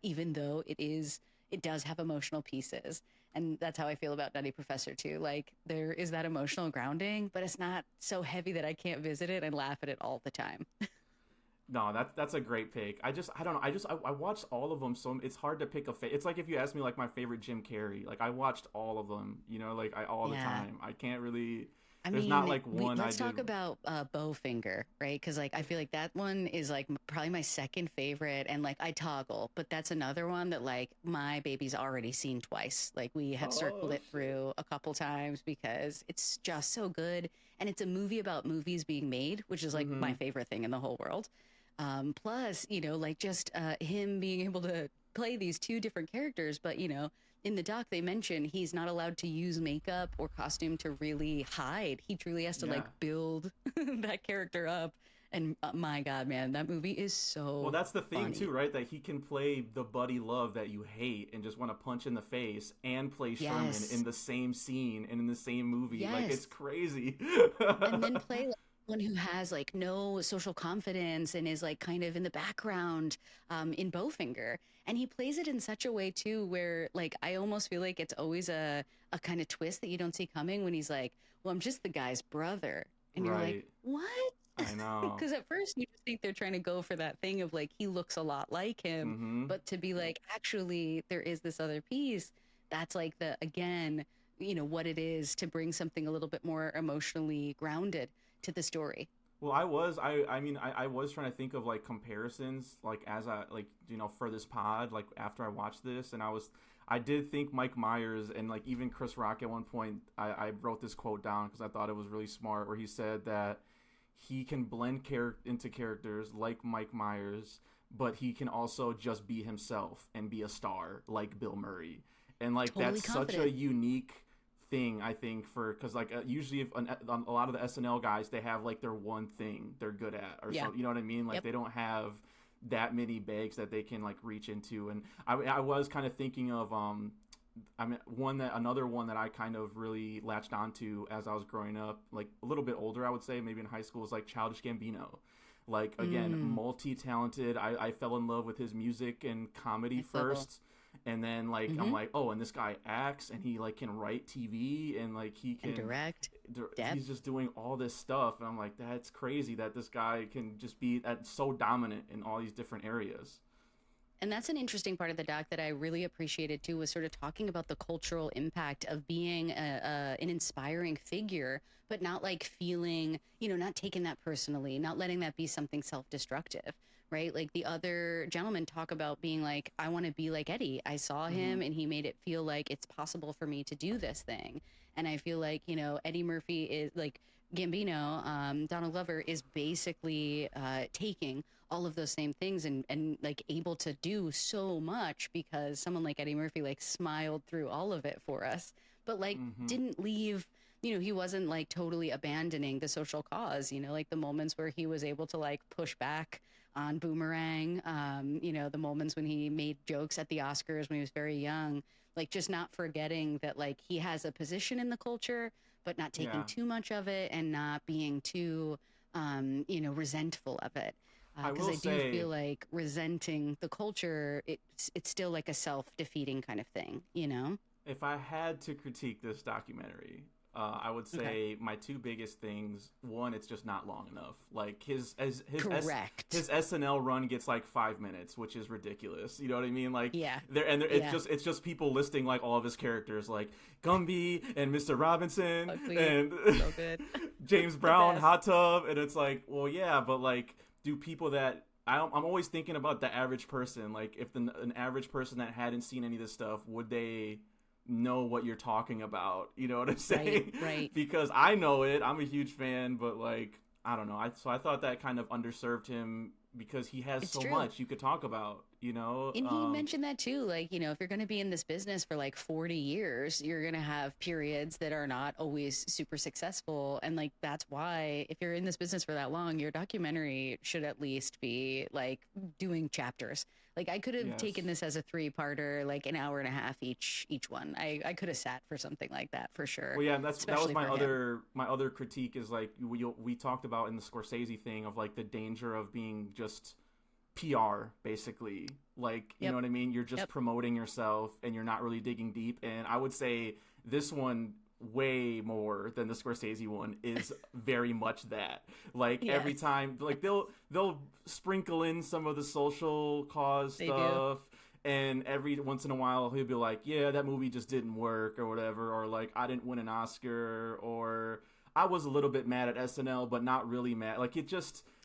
[SPEAKER 1] even though it does have emotional pieces. And that's how I feel about Nutty Professor too. Like there is that emotional grounding, but it's not so heavy that I can't visit it and laugh at it all the time.
[SPEAKER 2] No, that's a great pick. I don't know. I watched all of them, so it's hard to pick a It's like if you ask me like my favorite Jim Carrey. Like I watched all of them. Like all the
[SPEAKER 1] Yeah.
[SPEAKER 2] time. I can't really.
[SPEAKER 1] I
[SPEAKER 2] There's not
[SPEAKER 1] mean,
[SPEAKER 2] like one I
[SPEAKER 1] let's
[SPEAKER 2] did.
[SPEAKER 1] talk about Bowfinger, right? Because like I feel like that one is like probably my second favorite, and like I toggle, but that's another one that like my baby's already seen twice. Like we have circled
[SPEAKER 2] Oh
[SPEAKER 1] it
[SPEAKER 2] shit.
[SPEAKER 1] through a couple times because it's just so good, and it's a movie about movies being made, which is like
[SPEAKER 2] Mm-hmm.
[SPEAKER 1] my favorite thing in the whole world. Plus, like just him being able to play these two different characters, but in the doc they mention he's not allowed to use makeup or costume to really hide. He truly has to
[SPEAKER 2] Yeah.
[SPEAKER 1] like build that character up. And my God, man, that movie is
[SPEAKER 2] Well,
[SPEAKER 1] so
[SPEAKER 2] that's the thing too,
[SPEAKER 1] funny.
[SPEAKER 2] right? That he can play the buddy love that you hate and just want to punch in the face, and play Sherman
[SPEAKER 1] Yes.
[SPEAKER 2] in the same scene and in the same movie. Like it's
[SPEAKER 1] Yes.
[SPEAKER 2] crazy.
[SPEAKER 1] And then play like one who has like no social confidence and is like kind of in the background in Bowfinger. And he plays it in such a way too, where like I almost feel like it's always a kind of twist that you don't see coming when he's like, well, I'm just the guy's brother. And you're like,
[SPEAKER 2] Right.
[SPEAKER 1] what?
[SPEAKER 2] I know.
[SPEAKER 1] Because at first you just think they're trying to go for that thing of like he looks a lot like him,
[SPEAKER 2] Mm-hmm.
[SPEAKER 1] but to be like, actually, there is this other piece. That's like the again, what it is to bring something a little bit more emotionally grounded to the story.
[SPEAKER 2] Well, I mean, I was trying to think of like comparisons, like as I like for this pod, like after I watched this, and I did think Mike Myers and like even Chris Rock at one point. I wrote this quote down because I thought it was really smart, where he said that he can blend into characters like Mike Myers, but he can also just be himself and be a star like Bill Murray, and like
[SPEAKER 1] Totally
[SPEAKER 2] that's such a
[SPEAKER 1] confident.
[SPEAKER 2] unique thing I think for because like usually if a lot of the SNL guys they have like their one thing they're good at or
[SPEAKER 1] Yeah.
[SPEAKER 2] something, you know what I mean, like
[SPEAKER 1] Yep.
[SPEAKER 2] they don't have that many bags that they can like reach into. And I was kind of thinking of I mean another one that I kind of really latched onto as I was growing up, like a little bit older I would say, maybe in high school, is like Childish Gambino. Like again,
[SPEAKER 1] Mm,
[SPEAKER 2] multi-talented. I fell in love with his music and comedy
[SPEAKER 1] next level.
[SPEAKER 2] first, and then like I'm
[SPEAKER 1] Hmm.
[SPEAKER 2] like, oh, and this guy acts and he like can write TV and like he
[SPEAKER 1] And
[SPEAKER 2] can
[SPEAKER 1] direct
[SPEAKER 2] he's
[SPEAKER 1] depth.
[SPEAKER 2] just doing all this stuff, and I'm like, that's crazy that this guy can just be so dominant in all these different areas.
[SPEAKER 1] And that's an interesting part of the doc that I really appreciated too, was sort of talking about the cultural impact of being an inspiring figure, but not like feeling, not taking that personally, not letting that be something self destructive, right? Like the other gentlemen talk about being like, I want to be like Eddie. I saw
[SPEAKER 2] Hmm.
[SPEAKER 1] him and he made it feel like it's possible for me to do this thing. And I feel like, Eddie Murphy is like Gambino, Donald Glover, is basically taking all of those same things and like able to do so much because someone like Eddie Murphy like smiled through all of it for us, but like
[SPEAKER 2] Mm-hmm.
[SPEAKER 1] didn't leave. He wasn't like totally abandoning the social cause. Like the moments where he was able to like push back on Boomerang. The moments when he made jokes at the Oscars when he was very young, like just not forgetting that like he has a position in the culture but not taking
[SPEAKER 2] Yeah.
[SPEAKER 1] too much of it and not being too, resentful of it.
[SPEAKER 2] I
[SPEAKER 1] Because
[SPEAKER 2] will
[SPEAKER 1] I do
[SPEAKER 2] say,
[SPEAKER 1] feel like resenting the culture, it's still like a self defeating kind of thing, you know?
[SPEAKER 2] if I had to critique this documentary, I would
[SPEAKER 1] Okay.
[SPEAKER 2] say my two biggest things. One, it's just not long enough. Like
[SPEAKER 1] Correct.
[SPEAKER 2] his SNL run gets like 5 minutes, which is ridiculous. You know what I mean? Like
[SPEAKER 1] Yeah.
[SPEAKER 2] it's
[SPEAKER 1] Yeah.
[SPEAKER 2] just people listing like all of his characters, like Gumby and Mr. Robinson
[SPEAKER 1] Ugly.
[SPEAKER 2] and
[SPEAKER 1] So good.
[SPEAKER 2] James
[SPEAKER 1] The
[SPEAKER 2] Brown,
[SPEAKER 1] best.
[SPEAKER 2] Hot Tub, and it's like, well, yeah, but like, do people that I'm always thinking about the average person. Like, if an average person that hadn't seen any of this stuff, would they know what you're talking about? You know what I'm
[SPEAKER 1] Right.
[SPEAKER 2] saying?
[SPEAKER 1] Right.
[SPEAKER 2] Because I know it. I'm a huge fan, but like, I don't know. I thought that kind of underserved him because he has
[SPEAKER 1] It's
[SPEAKER 2] so
[SPEAKER 1] true.
[SPEAKER 2] much you could talk about. You know?
[SPEAKER 1] And he mentioned that too. Like, if you're going to be in this business for like 40 years, you're going to have periods that are not always super successful. And like, that's why if you're in this business for that long, your documentary should at least be like doing chapters. Like, I could have taken
[SPEAKER 2] Yes.
[SPEAKER 1] this as a three-parter, like an hour and a half each one. I could have sat for something like that for sure,
[SPEAKER 2] Well, yeah, that was
[SPEAKER 1] especially for him.
[SPEAKER 2] my other critique is like we talked about in the Scorsese thing of like the danger of being just PR basically. Like, you know
[SPEAKER 1] Yep.
[SPEAKER 2] what I mean? You're just
[SPEAKER 1] Yep.
[SPEAKER 2] promoting yourself and you're not really digging deep. And I would say this one way more than the Scorsese one is very much that. Like every
[SPEAKER 1] Yes,
[SPEAKER 2] time like they'll sprinkle in some of the social cause
[SPEAKER 1] they do.
[SPEAKER 2] stuff and every once in a while he'll be like, "Yeah, that movie just didn't work" or whatever, or like I didn't win an Oscar, or I was a little bit mad at SNL but not really mad. Like it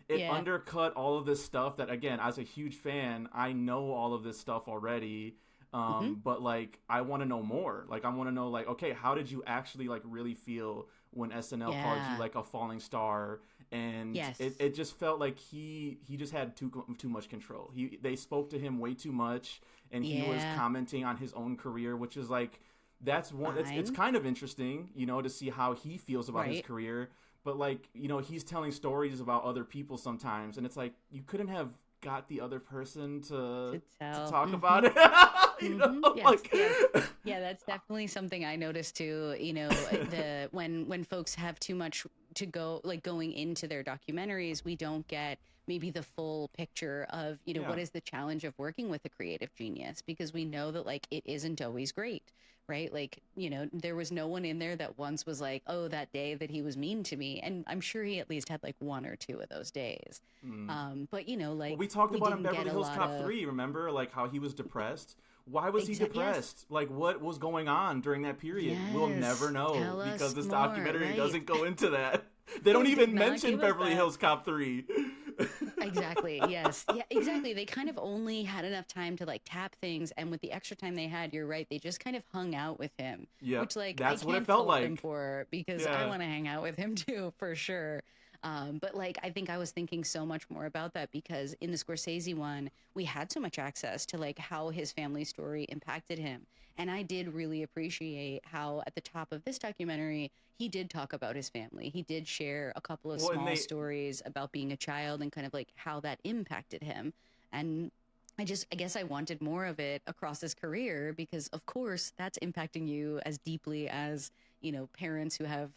[SPEAKER 1] Yeah.
[SPEAKER 2] undercut all of this stuff that, again, as a huge fan, I know all of this stuff already.
[SPEAKER 1] Hmm.
[SPEAKER 2] But like I want to know more. Like I want to know, like, okay, how did you actually like really feel when SNL called you
[SPEAKER 1] Yeah.
[SPEAKER 2] like a falling star? And
[SPEAKER 1] Yes.
[SPEAKER 2] it just felt like he just had too much control. They spoke to him way too much, and he was
[SPEAKER 1] Yeah.
[SPEAKER 2] commenting on his own career, which is like that's one. It's
[SPEAKER 1] Fine.
[SPEAKER 2] kind of interesting, to see how he feels about his
[SPEAKER 1] Right.
[SPEAKER 2] career. But like, he's telling stories about other people sometimes, and it's like you couldn't have got the other person
[SPEAKER 1] To
[SPEAKER 2] to
[SPEAKER 1] tell.
[SPEAKER 2] talk about
[SPEAKER 1] Hmm.
[SPEAKER 2] it.
[SPEAKER 1] Yes,
[SPEAKER 2] Like
[SPEAKER 1] yes. Yeah, that's definitely something I noticed too. The when folks have too much to go, like going into their documentaries, we don't get maybe the full picture of,
[SPEAKER 2] yeah,
[SPEAKER 1] what is the challenge of working with a creative genius, because we know that like it isn't always great, right? Like, there was no one in there that once was like, "Oh, that day that he was mean to me." And I'm sure he at least had like one or two of those days.
[SPEAKER 2] mm.
[SPEAKER 1] But
[SPEAKER 2] Well,
[SPEAKER 1] like
[SPEAKER 2] we talked
[SPEAKER 1] we
[SPEAKER 2] about in
[SPEAKER 1] didn't get
[SPEAKER 2] Beverly
[SPEAKER 1] a
[SPEAKER 2] Hills
[SPEAKER 1] lot
[SPEAKER 2] Cop
[SPEAKER 1] of
[SPEAKER 2] 3. Remember, like how he was depressed. Why was he
[SPEAKER 1] exact yes.
[SPEAKER 2] depressed? Like, what was going on during that period? We'll never
[SPEAKER 1] Yes,
[SPEAKER 2] know
[SPEAKER 1] tell
[SPEAKER 2] because
[SPEAKER 1] us
[SPEAKER 2] this
[SPEAKER 1] more,
[SPEAKER 2] documentary
[SPEAKER 1] right?
[SPEAKER 2] doesn't go into that. They don't
[SPEAKER 1] It did
[SPEAKER 2] even
[SPEAKER 1] not
[SPEAKER 2] mention
[SPEAKER 1] give us
[SPEAKER 2] Beverly
[SPEAKER 1] that.
[SPEAKER 2] Hills Cop 3.
[SPEAKER 1] Exactly. Yes. Yeah, exactly. They kind of only had enough time to like tap things. And with the extra time they had, you're right, they just kind of hung out with him,
[SPEAKER 2] Yep,
[SPEAKER 1] which like I
[SPEAKER 2] that's what it
[SPEAKER 1] can't
[SPEAKER 2] felt
[SPEAKER 1] fault them
[SPEAKER 2] like.
[SPEAKER 1] for because I
[SPEAKER 2] Yeah.
[SPEAKER 1] want to hang out with him too, for sure. But like, I think I was thinking so much more about that because in the Scorsese one, we had so much access to like how his family story impacted him. And I did really appreciate how at the top of this documentary, he did talk about his family. He did share a couple of
[SPEAKER 2] Well, and
[SPEAKER 1] small
[SPEAKER 2] they
[SPEAKER 1] stories about being a child and kind of like how that impacted him. And I guess I wanted more of it across his career because, of course, that's impacting you as deeply as, parents who have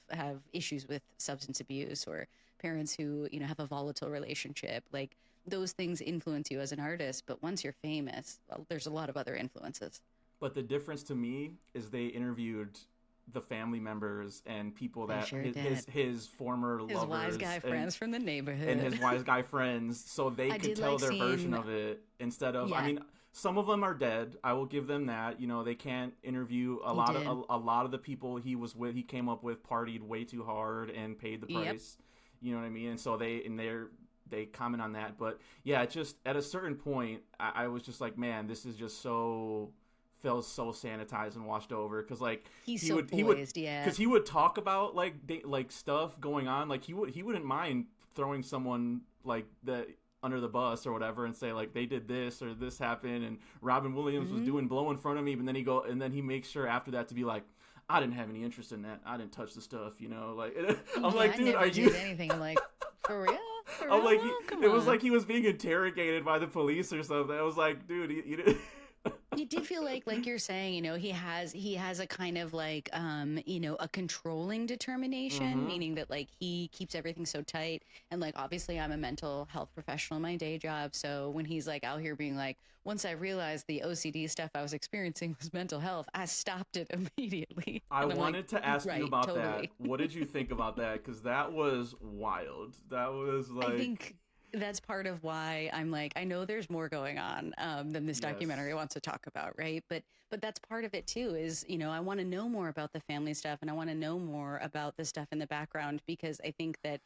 [SPEAKER 1] issues with substance abuse or parents who, have a volatile relationship. Like those things influence you as an artist. But once you're famous, well, there's a lot of other influences.
[SPEAKER 2] But the difference to me is they interviewed the family members and people
[SPEAKER 1] They
[SPEAKER 2] that
[SPEAKER 1] sure
[SPEAKER 2] his
[SPEAKER 1] did.
[SPEAKER 2] his former
[SPEAKER 1] His wise
[SPEAKER 2] lovers
[SPEAKER 1] guy
[SPEAKER 2] and
[SPEAKER 1] friends from the
[SPEAKER 2] and his
[SPEAKER 1] neighborhood.
[SPEAKER 2] wise guy friends, so they
[SPEAKER 1] I
[SPEAKER 2] could
[SPEAKER 1] did
[SPEAKER 2] tell
[SPEAKER 1] like
[SPEAKER 2] their version
[SPEAKER 1] seeing,
[SPEAKER 2] of it instead of, I
[SPEAKER 1] yeah,
[SPEAKER 2] mean, some of them are dead. I will give them that. They can't interview a
[SPEAKER 1] he
[SPEAKER 2] lot of
[SPEAKER 1] did.
[SPEAKER 2] a lot of the people he came up with partied way too hard and paid the
[SPEAKER 1] Yep.
[SPEAKER 2] price. You know what I mean? And so they comment on that. But yeah, it just at a certain point, I was just like, man, this is just so feels so sanitized and washed over, because like
[SPEAKER 1] He's so
[SPEAKER 2] he would
[SPEAKER 1] poised, yeah.
[SPEAKER 2] because he would talk about like like stuff going on, like he wouldn't mind throwing someone like that under the bus or whatever, and say like they did this or this happened, and Robin Williams was doing blow in front of me, but then he makes sure after that to be like, I didn't have any interest in that. I didn't touch the stuff, you know. Like I'm like,
[SPEAKER 1] I
[SPEAKER 2] dude,
[SPEAKER 1] never
[SPEAKER 2] are you?
[SPEAKER 1] did anything. I'm like, for real? For
[SPEAKER 2] I'm
[SPEAKER 1] real?
[SPEAKER 2] like,
[SPEAKER 1] Come
[SPEAKER 2] it was
[SPEAKER 1] on.
[SPEAKER 2] like he was being interrogated by the police or something. I was like, dude, you didn't.
[SPEAKER 1] You did feel like you're saying, he has a kind of like a controlling determination,
[SPEAKER 2] Mm-hmm.
[SPEAKER 1] meaning that like he keeps everything so tight. And like obviously I'm a mental health professional in my day job, so when he's like out here being like, once I realized the OCD stuff I was experiencing was mental health, I stopped it immediately.
[SPEAKER 2] I
[SPEAKER 1] And I'm like,
[SPEAKER 2] wanted to ask you
[SPEAKER 1] right,
[SPEAKER 2] about that.
[SPEAKER 1] totally.
[SPEAKER 2] What did you think about that? Because that was wild. That was
[SPEAKER 1] I
[SPEAKER 2] like,
[SPEAKER 1] think that's part of why I'm like, I know there's more going on than this
[SPEAKER 2] yes,
[SPEAKER 1] documentary wants to talk about, right? But that's part of it too. Is I want to know more about the family stuff, and I want to know more about the stuff in the background, because I think that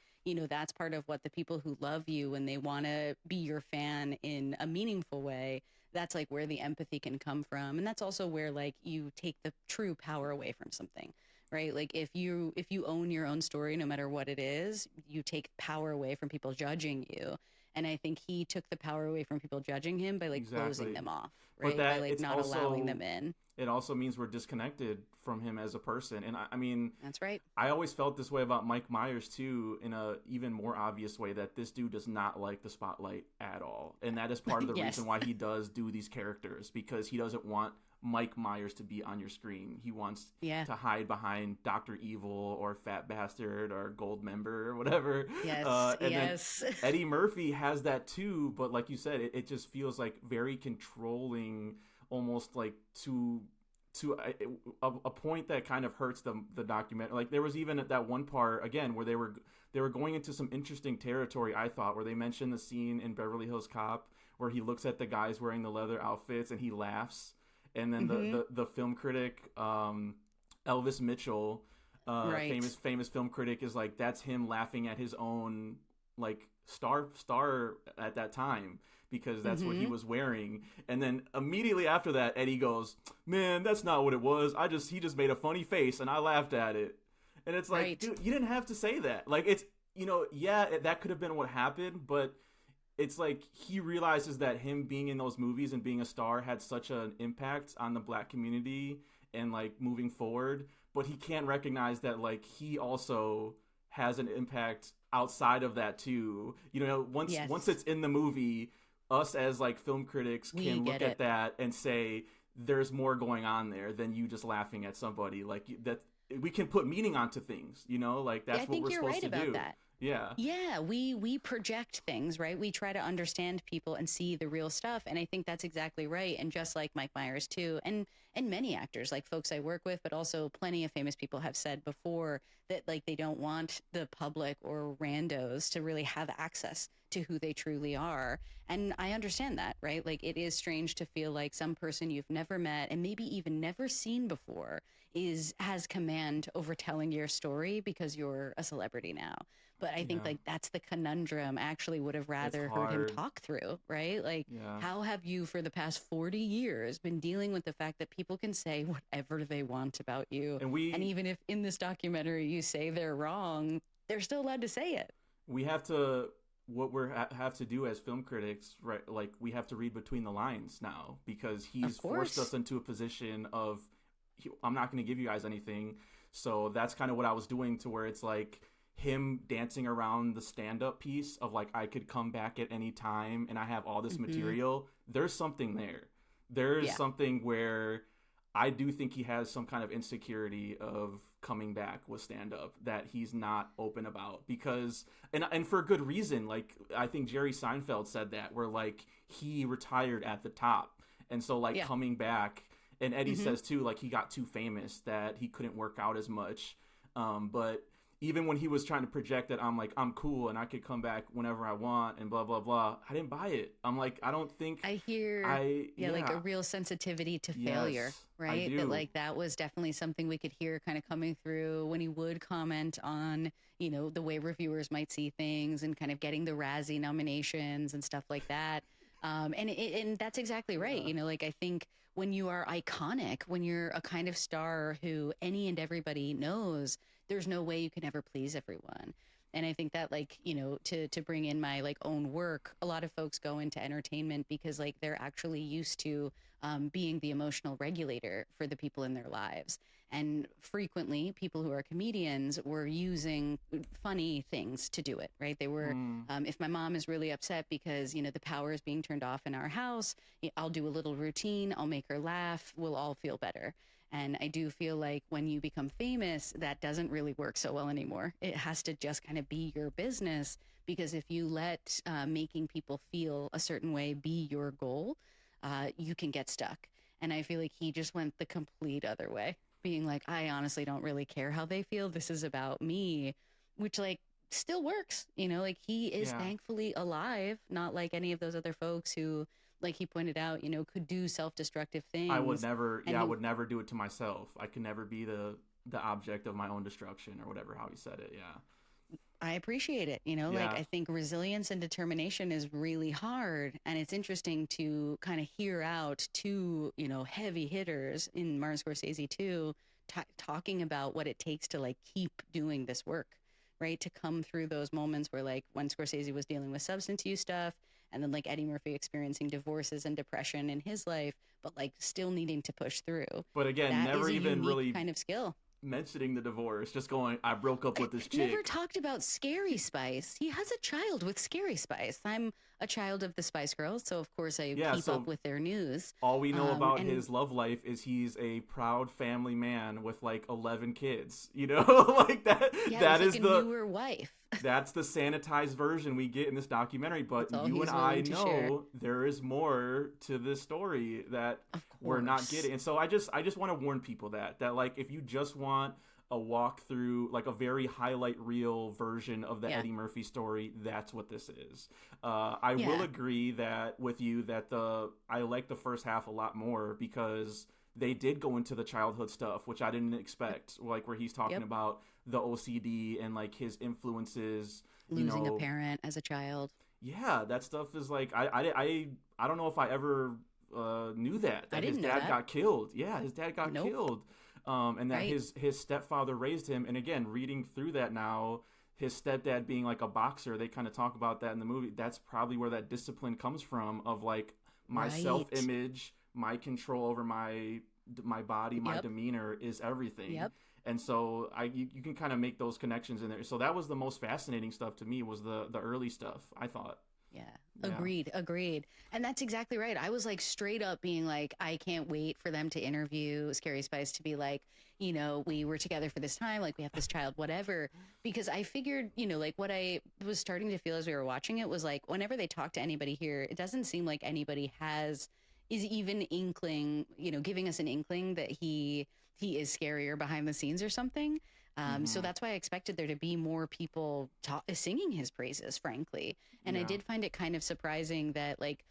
[SPEAKER 1] that's part of what the people who love you and they want to be your fan in a meaningful way. That's like where the empathy can come from, and that's also where like you take the true power away from something, right? Like if you own your own story, no matter what it is, you take power away from people judging you. And I think he took the power away from people judging him by like closing
[SPEAKER 2] exactly.
[SPEAKER 1] them off,
[SPEAKER 2] But
[SPEAKER 1] right? By
[SPEAKER 2] that
[SPEAKER 1] like
[SPEAKER 2] it's
[SPEAKER 1] not allowing
[SPEAKER 2] also
[SPEAKER 1] them in.
[SPEAKER 2] it also means we're disconnected from him as a person. And I mean,
[SPEAKER 1] That's right.
[SPEAKER 2] I always felt this way about Mike Myers too, in a even more obvious way, that this dude does not like the spotlight at all, and that is part of the
[SPEAKER 1] Yes.
[SPEAKER 2] reason why he does do these characters, because he doesn't want Mike Myers to be on your screen. He wants
[SPEAKER 1] Yeah.
[SPEAKER 2] to hide behind Doctor Evil or Fat Bastard or Gold Member or whatever.
[SPEAKER 1] Yes.
[SPEAKER 2] And
[SPEAKER 1] Yes.
[SPEAKER 2] then Eddie Murphy has that too, but like you said, it just feels like very controlling, almost like to a point that kind of hurts the document. Like there was even that one part again where they were going into some interesting territory, I thought, where they mentioned the scene in Beverly Hills Cop where he looks at the guys wearing the leather outfits and he laughs, and then the film critic, Elvis Mitchell,
[SPEAKER 1] Right.
[SPEAKER 2] famous film critic, is like, that's him laughing at his own like star at that time, because that's what he was wearing. And then immediately after that, Eddie goes, man, that's not what it was. He just made a funny face and I laughed at it. And it's like,
[SPEAKER 1] Right.
[SPEAKER 2] dude, you didn't have to say that. Like, it's, yeah, that could have been what happened, but it's like he realizes that him being in those movies and being a star had such an impact on the black community and like moving forward, but he can't recognize that like he also has an impact outside of that too. Once
[SPEAKER 1] Yes.
[SPEAKER 2] once it's in the movie, us as like film critics
[SPEAKER 1] We
[SPEAKER 2] can look
[SPEAKER 1] get
[SPEAKER 2] at
[SPEAKER 1] it.
[SPEAKER 2] that and say there's more going on there than you just laughing at somebody. Like that, we can put meaning onto things, like
[SPEAKER 1] Yeah,
[SPEAKER 2] that's
[SPEAKER 1] I
[SPEAKER 2] what
[SPEAKER 1] think
[SPEAKER 2] we're
[SPEAKER 1] you're
[SPEAKER 2] supposed
[SPEAKER 1] right
[SPEAKER 2] to
[SPEAKER 1] about
[SPEAKER 2] do.
[SPEAKER 1] that.
[SPEAKER 2] Yeah.
[SPEAKER 1] Yeah, we project things, right? We try to understand people and see the real stuff, and I think that's exactly right. And just like Mike Myers too, and many actors, like folks I work with, but also plenty of famous people have said before that like they don't want the public or randos to really have access to who they truly are. And I understand that, right? Like it is strange to feel like some person you've never met and maybe even never seen before has command over telling your story because you're a celebrity now. But I think
[SPEAKER 2] Yeah.
[SPEAKER 1] like that's the conundrum I actually would have
[SPEAKER 2] It's
[SPEAKER 1] rather heard him
[SPEAKER 2] hard.
[SPEAKER 1] talk through, right? Like,
[SPEAKER 2] Yeah.
[SPEAKER 1] how have you for the past 40 years been dealing with the fact that people can say whatever they want about you?
[SPEAKER 2] And
[SPEAKER 1] And even if in this documentary you say they're wrong, they're still allowed to say it.
[SPEAKER 2] we have to what we have to do as film critics, right? Like we have to read between the lines now, because
[SPEAKER 1] Of
[SPEAKER 2] he's forced
[SPEAKER 1] course.
[SPEAKER 2] us into a position of I'm not going to give you guys anything. So that's kind of what I was doing, to where it's like him dancing around the stand-up piece of like, I could come back at any time and I have all this material. There's something there. There is
[SPEAKER 1] Yeah.
[SPEAKER 2] something where I do think he has some kind of insecurity of coming back with stand up that he's not open about, because and for good reason. Like I think Jerry Seinfeld said that, where like he retired at the top, and so like
[SPEAKER 1] Yeah.
[SPEAKER 2] coming back, and Eddie says too, like he got too famous that he couldn't work out as much. But even when he was trying to project that I'm cool and I could come back whenever I want and blah blah blah, I didn't buy it. I'm like, I don't think
[SPEAKER 1] I hear like a real sensitivity to failure,
[SPEAKER 2] Yes, I
[SPEAKER 1] right?
[SPEAKER 2] do.
[SPEAKER 1] That like that was definitely something we could hear kind of coming through when he would comment on, the way reviewers might see things and kind of getting the Razzie nominations and stuff like that. And that's exactly right.
[SPEAKER 2] Yeah.
[SPEAKER 1] You know, like I think when you are iconic, when you're a kind of star who any and everybody knows, there's no way you can ever please everyone. And I think that like, you know, to bring in my like own work, a lot of folks go into entertainment because like they're actually used to being the emotional regulator for the people in their lives. And frequently, people who are comedians were using funny things to do it, right? They were,
[SPEAKER 2] Mm.
[SPEAKER 1] if my mom is really upset because, you know, the power is being turned off in our house, I'll do a little routine, I'll make her laugh, we'll all feel better. And I do feel like when you become famous, that doesn't really work so well anymore. It has to just kind of be your business because if you let making people feel a certain way be your goal, you can get stuck. And I feel like he just went the complete other way, being like, I honestly don't really care how they feel. This is about me, which like still works. You know, like he is
[SPEAKER 2] Yeah.
[SPEAKER 1] thankfully alive, not like any of those other folks who, like he pointed out, you know, could do self destructive
[SPEAKER 2] I would
[SPEAKER 1] things.
[SPEAKER 2] never,
[SPEAKER 1] And
[SPEAKER 2] yeah, I
[SPEAKER 1] he,
[SPEAKER 2] would never do it to myself. I could never be the object of my own destruction or whatever how he said it. Yeah.
[SPEAKER 1] I appreciate it. You know, like
[SPEAKER 2] Yeah.
[SPEAKER 1] I think resilience and determination is really hard. And it's interesting to kind of hear out two, you know, heavy hitters in Martin Scorsese too, talking about what it takes to like keep doing this work, right? To come through those moments where like when Scorsese was dealing with substance use stuff and then like Eddie Murphy experiencing divorces and depression in his life, but like still needing to push through.
[SPEAKER 2] But again,
[SPEAKER 1] That
[SPEAKER 2] never
[SPEAKER 1] is a
[SPEAKER 2] even
[SPEAKER 1] unique
[SPEAKER 2] really
[SPEAKER 1] kind of skill.
[SPEAKER 2] mentioning the divorce, just going, I broke up with this
[SPEAKER 1] Never
[SPEAKER 2] chick.
[SPEAKER 1] talked about Scary Spice. He has a child with Scary Spice. I'm a child of the Spice Girls, so of course I
[SPEAKER 2] Yeah,
[SPEAKER 1] keep up
[SPEAKER 2] so
[SPEAKER 1] with their news.
[SPEAKER 2] all we know about
[SPEAKER 1] And
[SPEAKER 2] his love life is he's a proud family man with like 11 kids. You know, like that
[SPEAKER 1] yeah,
[SPEAKER 2] that
[SPEAKER 1] with like
[SPEAKER 2] is
[SPEAKER 1] a
[SPEAKER 2] the
[SPEAKER 1] newer wife.
[SPEAKER 2] that's the sanitized version we get in this documentary, but
[SPEAKER 1] That's all
[SPEAKER 2] you and
[SPEAKER 1] he's
[SPEAKER 2] I
[SPEAKER 1] willing to share.
[SPEAKER 2] know there is more to this story that
[SPEAKER 1] Of
[SPEAKER 2] we're not
[SPEAKER 1] course.
[SPEAKER 2] getting. And so I just want to warn people that like if you just want a walkthrough, like a very highlight reel version of the
[SPEAKER 1] Yeah.
[SPEAKER 2] Eddie Murphy story, that's what this is. I will
[SPEAKER 1] Yeah.
[SPEAKER 2] agree that with you that I like the first half a lot more because they did go into the childhood stuff, which I didn't expect, like where he's talking
[SPEAKER 1] Yep.
[SPEAKER 2] about the OCD and like his influences, you
[SPEAKER 1] Losing a
[SPEAKER 2] know.
[SPEAKER 1] parent as a child.
[SPEAKER 2] Yeah, that stuff is like I don't know if I ever knew
[SPEAKER 1] I
[SPEAKER 2] that his
[SPEAKER 1] didn't know
[SPEAKER 2] dad
[SPEAKER 1] that.
[SPEAKER 2] got killed. Yeah, his dad got
[SPEAKER 1] Nope.
[SPEAKER 2] killed, and that
[SPEAKER 1] Right.
[SPEAKER 2] his stepfather raised him. And again, reading through that now, his stepdad being like a boxer, they kind of talk about that in the movie. That's probably where that discipline comes from of like my self
[SPEAKER 1] Right.
[SPEAKER 2] image, my control over my body, my
[SPEAKER 1] Yep.
[SPEAKER 2] demeanor is everything.
[SPEAKER 1] Yep.
[SPEAKER 2] And so you can kind of make those connections in there. So that was the most fascinating stuff to me was the early stuff, I thought.
[SPEAKER 1] Yeah.
[SPEAKER 2] Yeah.
[SPEAKER 1] Agreed. Agreed. And that's exactly right. I was like straight up being like, I can't wait for them to interview Scary Spice to be like, you know, we were together for this time, like we have this child, whatever. Because I figured, you know, like what I was starting to feel as we were watching it was like, whenever they talk to anybody here, it doesn't seem like anybody is even inkling, you know, giving us an inkling that he is scarier behind the scenes or something. So
[SPEAKER 2] Hmm.
[SPEAKER 1] that's why I expected there to be more people singing his praises, frankly. And I
[SPEAKER 2] Yeah.
[SPEAKER 1] did find it kind of surprising that, like,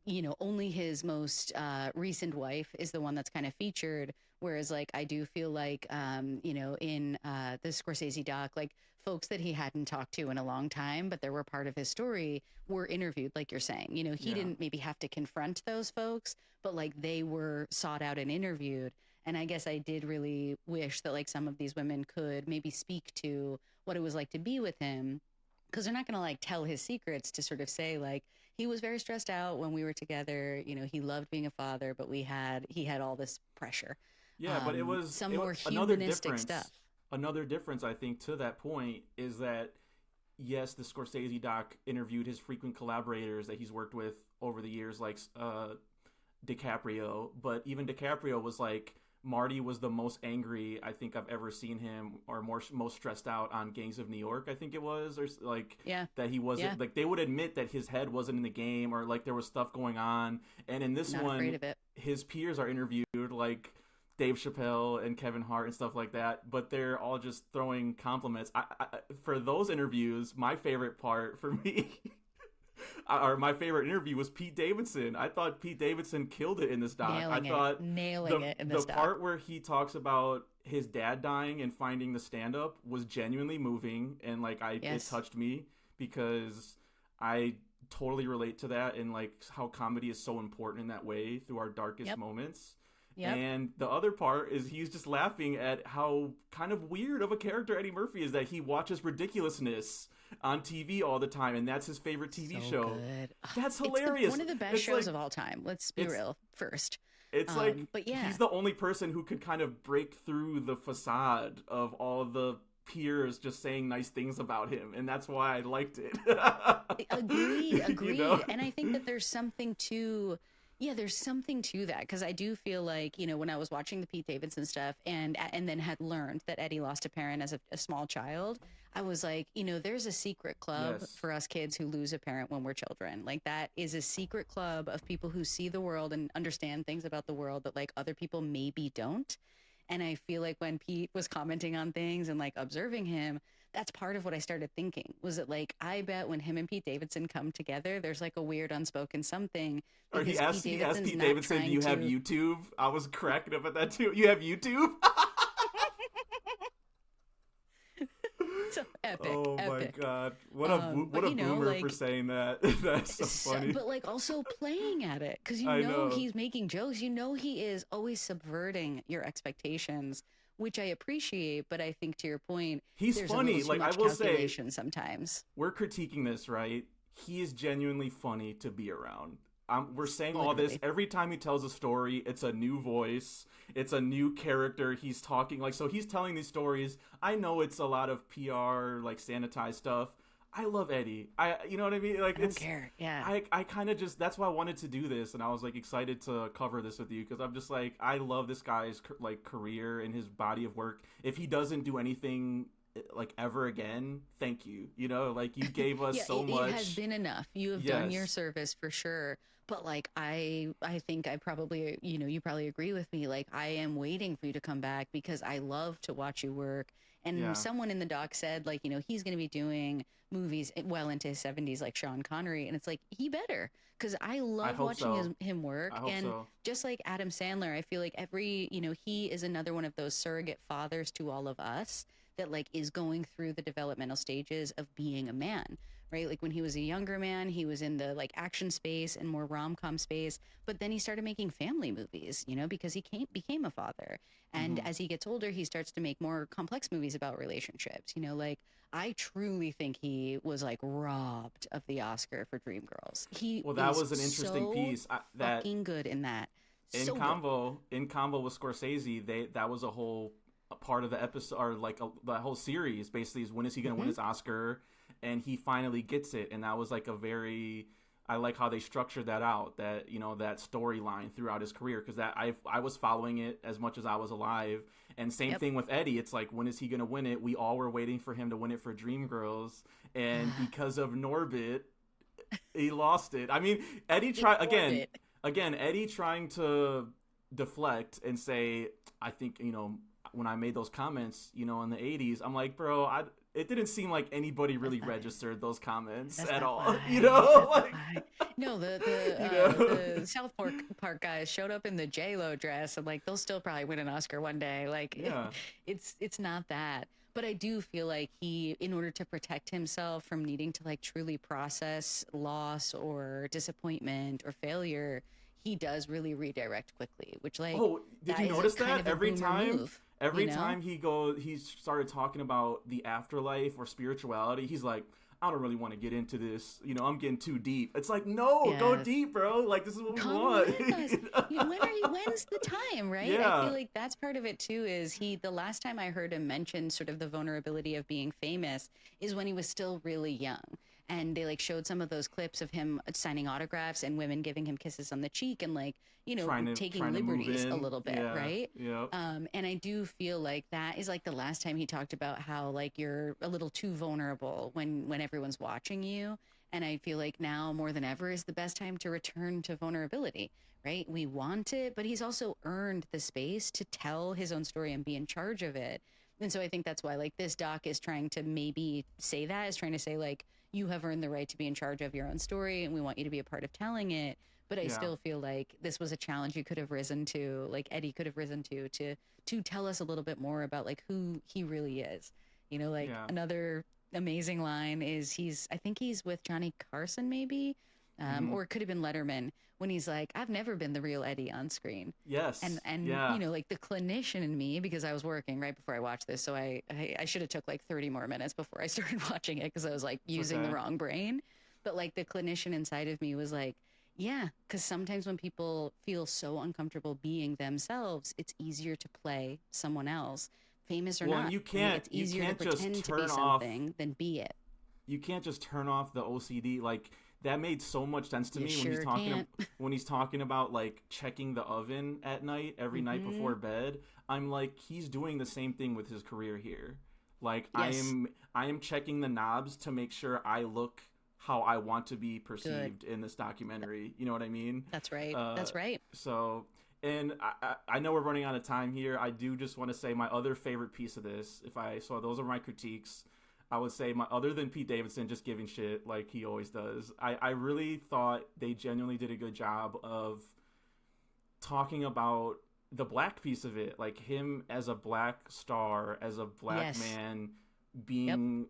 [SPEAKER 1] you know, only his most recent wife is the one that's kind of featured. Whereas, like, I do feel like, you know, in the Scorsese doc, like, folks that he hadn't talked to in a long time, but they were part of his story, were interviewed, like you're saying. You know, he
[SPEAKER 2] Yeah.
[SPEAKER 1] didn't maybe have to confront those folks, but like they were sought out and interviewed. And I guess I did really wish that like some of these women could maybe speak to what it was like to be with him, because they're not going to like tell his secrets to sort of say like he was very stressed out when we were together, you know, he loved being a father, but he had all this pressure.
[SPEAKER 2] Yeah, but
[SPEAKER 1] Some
[SPEAKER 2] it was
[SPEAKER 1] more
[SPEAKER 2] another
[SPEAKER 1] humanistic
[SPEAKER 2] difference.
[SPEAKER 1] stuff.
[SPEAKER 2] Another difference I think to that point is that yes, the Scorsese doc interviewed his frequent collaborators that he's worked with over the years, like DiCaprio, but even DiCaprio was like Marty was the most angry I think I've ever seen him, or most stressed out on Gangs of New York. I think it was, or like
[SPEAKER 1] Yeah.
[SPEAKER 2] that he
[SPEAKER 1] Yeah.
[SPEAKER 2] wasn't like they would admit that his head wasn't in the game, or like there was stuff going on. And in this
[SPEAKER 1] Not afraid
[SPEAKER 2] one,
[SPEAKER 1] of it.
[SPEAKER 2] his peers are interviewed like Dave Chappelle and Kevin Hart and stuff like that, but they're all just throwing compliments. For those interviews, my favorite part for me or my favorite interview was Pete Davidson. I thought Pete Davidson killed it in this doc. I thought
[SPEAKER 1] Nailing it in this
[SPEAKER 2] the
[SPEAKER 1] doc.
[SPEAKER 2] part where he talks about his dad dying and finding the stand up was genuinely moving, and like it
[SPEAKER 1] Yes.
[SPEAKER 2] touched me because I totally relate to that, and like how comedy is so important in that way through our darkest
[SPEAKER 1] Yep.
[SPEAKER 2] moments.
[SPEAKER 1] Yep.
[SPEAKER 2] And the other part is he's just laughing at how kind of weird of a character Eddie Murphy is, that he watches ridiculousness on TV all the time, and that's his favorite TV
[SPEAKER 1] So
[SPEAKER 2] show.
[SPEAKER 1] good. Ugh,
[SPEAKER 2] That's
[SPEAKER 1] it's
[SPEAKER 2] hilarious.
[SPEAKER 1] one of the best
[SPEAKER 2] It's
[SPEAKER 1] shows
[SPEAKER 2] like
[SPEAKER 1] of all time. Let's be
[SPEAKER 2] it's
[SPEAKER 1] real first.
[SPEAKER 2] it's like
[SPEAKER 1] But yeah,
[SPEAKER 2] he's the only person who could kind of break through the facade of all of the peers just saying nice things about him, and that's why I liked it.
[SPEAKER 1] agreed,
[SPEAKER 2] You
[SPEAKER 1] agreed.
[SPEAKER 2] know?
[SPEAKER 1] And I think that there's something to, yeah, there's something to that because I do feel like, you know, when I was watching the Pete Davidson stuff and then had learned that Eddie lost a parent as a small child, I was like, you know, there's a secret club
[SPEAKER 2] Yes.
[SPEAKER 1] for us kids who lose a parent when we're children. Like that is a secret club of people who see the world and understand things about the world that like other people maybe don't. And I feel like when Pete was commenting on things and like observing him, that's part of what I started thinking was that like I bet when him and Pete Davidson come together, there's like a weird unspoken something
[SPEAKER 2] Or
[SPEAKER 1] because
[SPEAKER 2] he asked Pete
[SPEAKER 1] not
[SPEAKER 2] Davidson, "Do
[SPEAKER 1] trying
[SPEAKER 2] you have
[SPEAKER 1] to.
[SPEAKER 2] YouTube?" I was cracking up at that too. You have YouTube?
[SPEAKER 1] So epic,
[SPEAKER 2] Oh my
[SPEAKER 1] epic.
[SPEAKER 2] god! What
[SPEAKER 1] But
[SPEAKER 2] a
[SPEAKER 1] you know,
[SPEAKER 2] boomer for
[SPEAKER 1] like,
[SPEAKER 2] saying that. That's so funny.
[SPEAKER 1] but like also playing at it because you
[SPEAKER 2] I
[SPEAKER 1] know
[SPEAKER 2] know.
[SPEAKER 1] he's making jokes. You know he is always subverting your expectations, which I appreciate. But I think to your point,
[SPEAKER 2] He's
[SPEAKER 1] there's a
[SPEAKER 2] funny.
[SPEAKER 1] little too
[SPEAKER 2] Like I
[SPEAKER 1] much
[SPEAKER 2] will say,
[SPEAKER 1] calculation sometimes.
[SPEAKER 2] we're critiquing this, right? He is genuinely funny to be around. We're saying all this
[SPEAKER 1] Literally.
[SPEAKER 2] every time he tells a story. It's a new voice. It's a new character. He's talking like, so he's telling these stories. I know it's a lot of PR, like sanitized stuff. I love Eddie. You know what I mean? Like
[SPEAKER 1] I don't
[SPEAKER 2] it's.
[SPEAKER 1] care. Yeah.
[SPEAKER 2] I kind of just, that's why I wanted to do this, and I was like excited to cover this with you because I'm just like, I love this guy's like career and his body of work. If he doesn't do anything like ever again, thank you. You know, like you gave us
[SPEAKER 1] Yeah,
[SPEAKER 2] so
[SPEAKER 1] it
[SPEAKER 2] much.
[SPEAKER 1] has been enough. You have done your
[SPEAKER 2] Yes.
[SPEAKER 1] service for sure. But like I think I probably, you know, you probably agree with me. Like I am waiting for you to come back because I love to watch you work. And
[SPEAKER 2] Yeah,
[SPEAKER 1] someone in the doc said like, you know, he's going to be doing movies well into his 70s like Sean Connery, and it's like he better because I
[SPEAKER 2] I
[SPEAKER 1] love
[SPEAKER 2] hope
[SPEAKER 1] watching
[SPEAKER 2] so.
[SPEAKER 1] him work.
[SPEAKER 2] I hope
[SPEAKER 1] And
[SPEAKER 2] so.
[SPEAKER 1] just like Adam Sandler, I feel like every, you know, he is another one of those surrogate fathers to all of us that like is going through the developmental stages of being a man, right? Like when he was a younger man, he was in the like action space and more rom-com space, but then he started making family movies, you know, because became a father. And
[SPEAKER 2] Hmm.
[SPEAKER 1] as he gets older, he starts to make more complex movies about relationships, you know, like I truly think he was like robbed of the Oscar for Dreamgirls. He
[SPEAKER 2] Well, that
[SPEAKER 1] is
[SPEAKER 2] was an interesting
[SPEAKER 1] so
[SPEAKER 2] piece. That
[SPEAKER 1] fucking good in that.
[SPEAKER 2] in
[SPEAKER 1] So good.
[SPEAKER 2] convo with Scorsese, that was a part of the episode, or like the whole series. Basically, is when is he going to win
[SPEAKER 1] Hmm.
[SPEAKER 2] his Oscar, and he finally gets it, and that was like a very. I like how they structured that out, that you know that storyline throughout his career, because that I was following it as much as I was alive, and same
[SPEAKER 1] Yep.
[SPEAKER 2] thing with Eddie. It's like, when is he going to win it? We all were waiting for him to win it for Dreamgirls, and because of Norbit, he lost it. I mean, Eddie tried again.
[SPEAKER 1] Orbit.
[SPEAKER 2] Eddie trying to deflect and say, I think, you know, when I made those comments, you know, in the 80s, I'm like, bro, it didn't seem like anybody really
[SPEAKER 1] not-
[SPEAKER 2] registered those comments
[SPEAKER 1] That's
[SPEAKER 2] at
[SPEAKER 1] not
[SPEAKER 2] all.
[SPEAKER 1] why.
[SPEAKER 2] You know,
[SPEAKER 1] That's
[SPEAKER 2] like,
[SPEAKER 1] not why. No,
[SPEAKER 2] you know,
[SPEAKER 1] the South Park guys showed up in the J Lo dress, and like they'll still probably win an Oscar one day. Like,
[SPEAKER 2] yeah,
[SPEAKER 1] it's not that. But I do feel like he, in order to protect himself from needing to like truly process loss or disappointment or failure, he does really redirect quickly, which like
[SPEAKER 2] oh, did
[SPEAKER 1] that
[SPEAKER 2] you
[SPEAKER 1] is
[SPEAKER 2] notice
[SPEAKER 1] kind
[SPEAKER 2] that
[SPEAKER 1] of a
[SPEAKER 2] every
[SPEAKER 1] boomer
[SPEAKER 2] time?
[SPEAKER 1] move,
[SPEAKER 2] Every
[SPEAKER 1] you know?
[SPEAKER 2] time he started talking about the afterlife or spirituality, he's like, I don't really want to get into this. You know, I'm getting too deep. It's like, no, go
[SPEAKER 1] Yes.
[SPEAKER 2] deep, bro. Like, this is what we
[SPEAKER 1] Come
[SPEAKER 2] want.
[SPEAKER 1] with us. When's the time, right? I
[SPEAKER 2] Yeah.
[SPEAKER 1] feel like that's part of it too. Is the last time I heard him mention sort of the vulnerability of being famous is when he was still really young. And they like showed some of those clips of him signing autographs and women giving him kisses on the cheek and like, you know, taking
[SPEAKER 2] trying to move
[SPEAKER 1] liberties a
[SPEAKER 2] in.
[SPEAKER 1] little bit,
[SPEAKER 2] Yeah.
[SPEAKER 1] right?
[SPEAKER 2] Yep.
[SPEAKER 1] And I do feel like that is like the last time he talked about how like you're a little too vulnerable when everyone's watching you. And I feel like now more than ever is the best time to return to vulnerability, right? We want it, but he's also earned the space to tell his own story and be in charge of it. And so I think that's why like this doc is trying to maybe say that, is trying to say like, you have earned the right to be in charge of your own story and we want you to be a part of telling it. But I
[SPEAKER 2] Yeah.
[SPEAKER 1] still feel like this was a challenge you could have risen to, like Eddie could have risen to tell us a little bit more about like who he really is. You know, like
[SPEAKER 2] Yeah.
[SPEAKER 1] amazing line is I think he's with Johnny Carson maybe,
[SPEAKER 2] Hmm.
[SPEAKER 1] or it could have been Letterman when he's like, I've never been the real Eddie on screen.
[SPEAKER 2] Yes.
[SPEAKER 1] And
[SPEAKER 2] Yeah.
[SPEAKER 1] like the clinician in me, because I was working right before I watched this, so I should have took like 30 more minutes before I started watching it because I was like
[SPEAKER 2] It's
[SPEAKER 1] using the
[SPEAKER 2] okay.
[SPEAKER 1] wrong brain. But like the clinician inside of me was like, yeah, because sometimes when people feel so uncomfortable being themselves, it's easier to play someone else, famous or
[SPEAKER 2] Well, and
[SPEAKER 1] not, right? It's
[SPEAKER 2] you
[SPEAKER 1] easier to
[SPEAKER 2] can't just
[SPEAKER 1] pretend to be
[SPEAKER 2] turn off
[SPEAKER 1] something than be it.
[SPEAKER 2] the OCD. Like that made so much sense to
[SPEAKER 1] You
[SPEAKER 2] me when
[SPEAKER 1] sure can't.
[SPEAKER 2] when he's talking about like checking the oven at night every night
[SPEAKER 1] Mm-hmm.
[SPEAKER 2] before bed. I'm like he's doing the same thing with his career here. Like
[SPEAKER 1] Yes,
[SPEAKER 2] I am checking the knobs to make sure I look how I want to be
[SPEAKER 1] good.
[SPEAKER 2] perceived in this documentary. You know what I mean?
[SPEAKER 1] That's right.
[SPEAKER 2] Uh
[SPEAKER 1] That's right.
[SPEAKER 2] so and I know we're running out of time here. I do just want to say my other favorite piece of this, if I so those are my critiques. I would say my other than Pete Davidson just giving shit like he always does. I really thought they genuinely did a good job of talking about the black piece of it, like him as a black star, as a black
[SPEAKER 1] Yes.
[SPEAKER 2] man
[SPEAKER 1] Yep.
[SPEAKER 2] being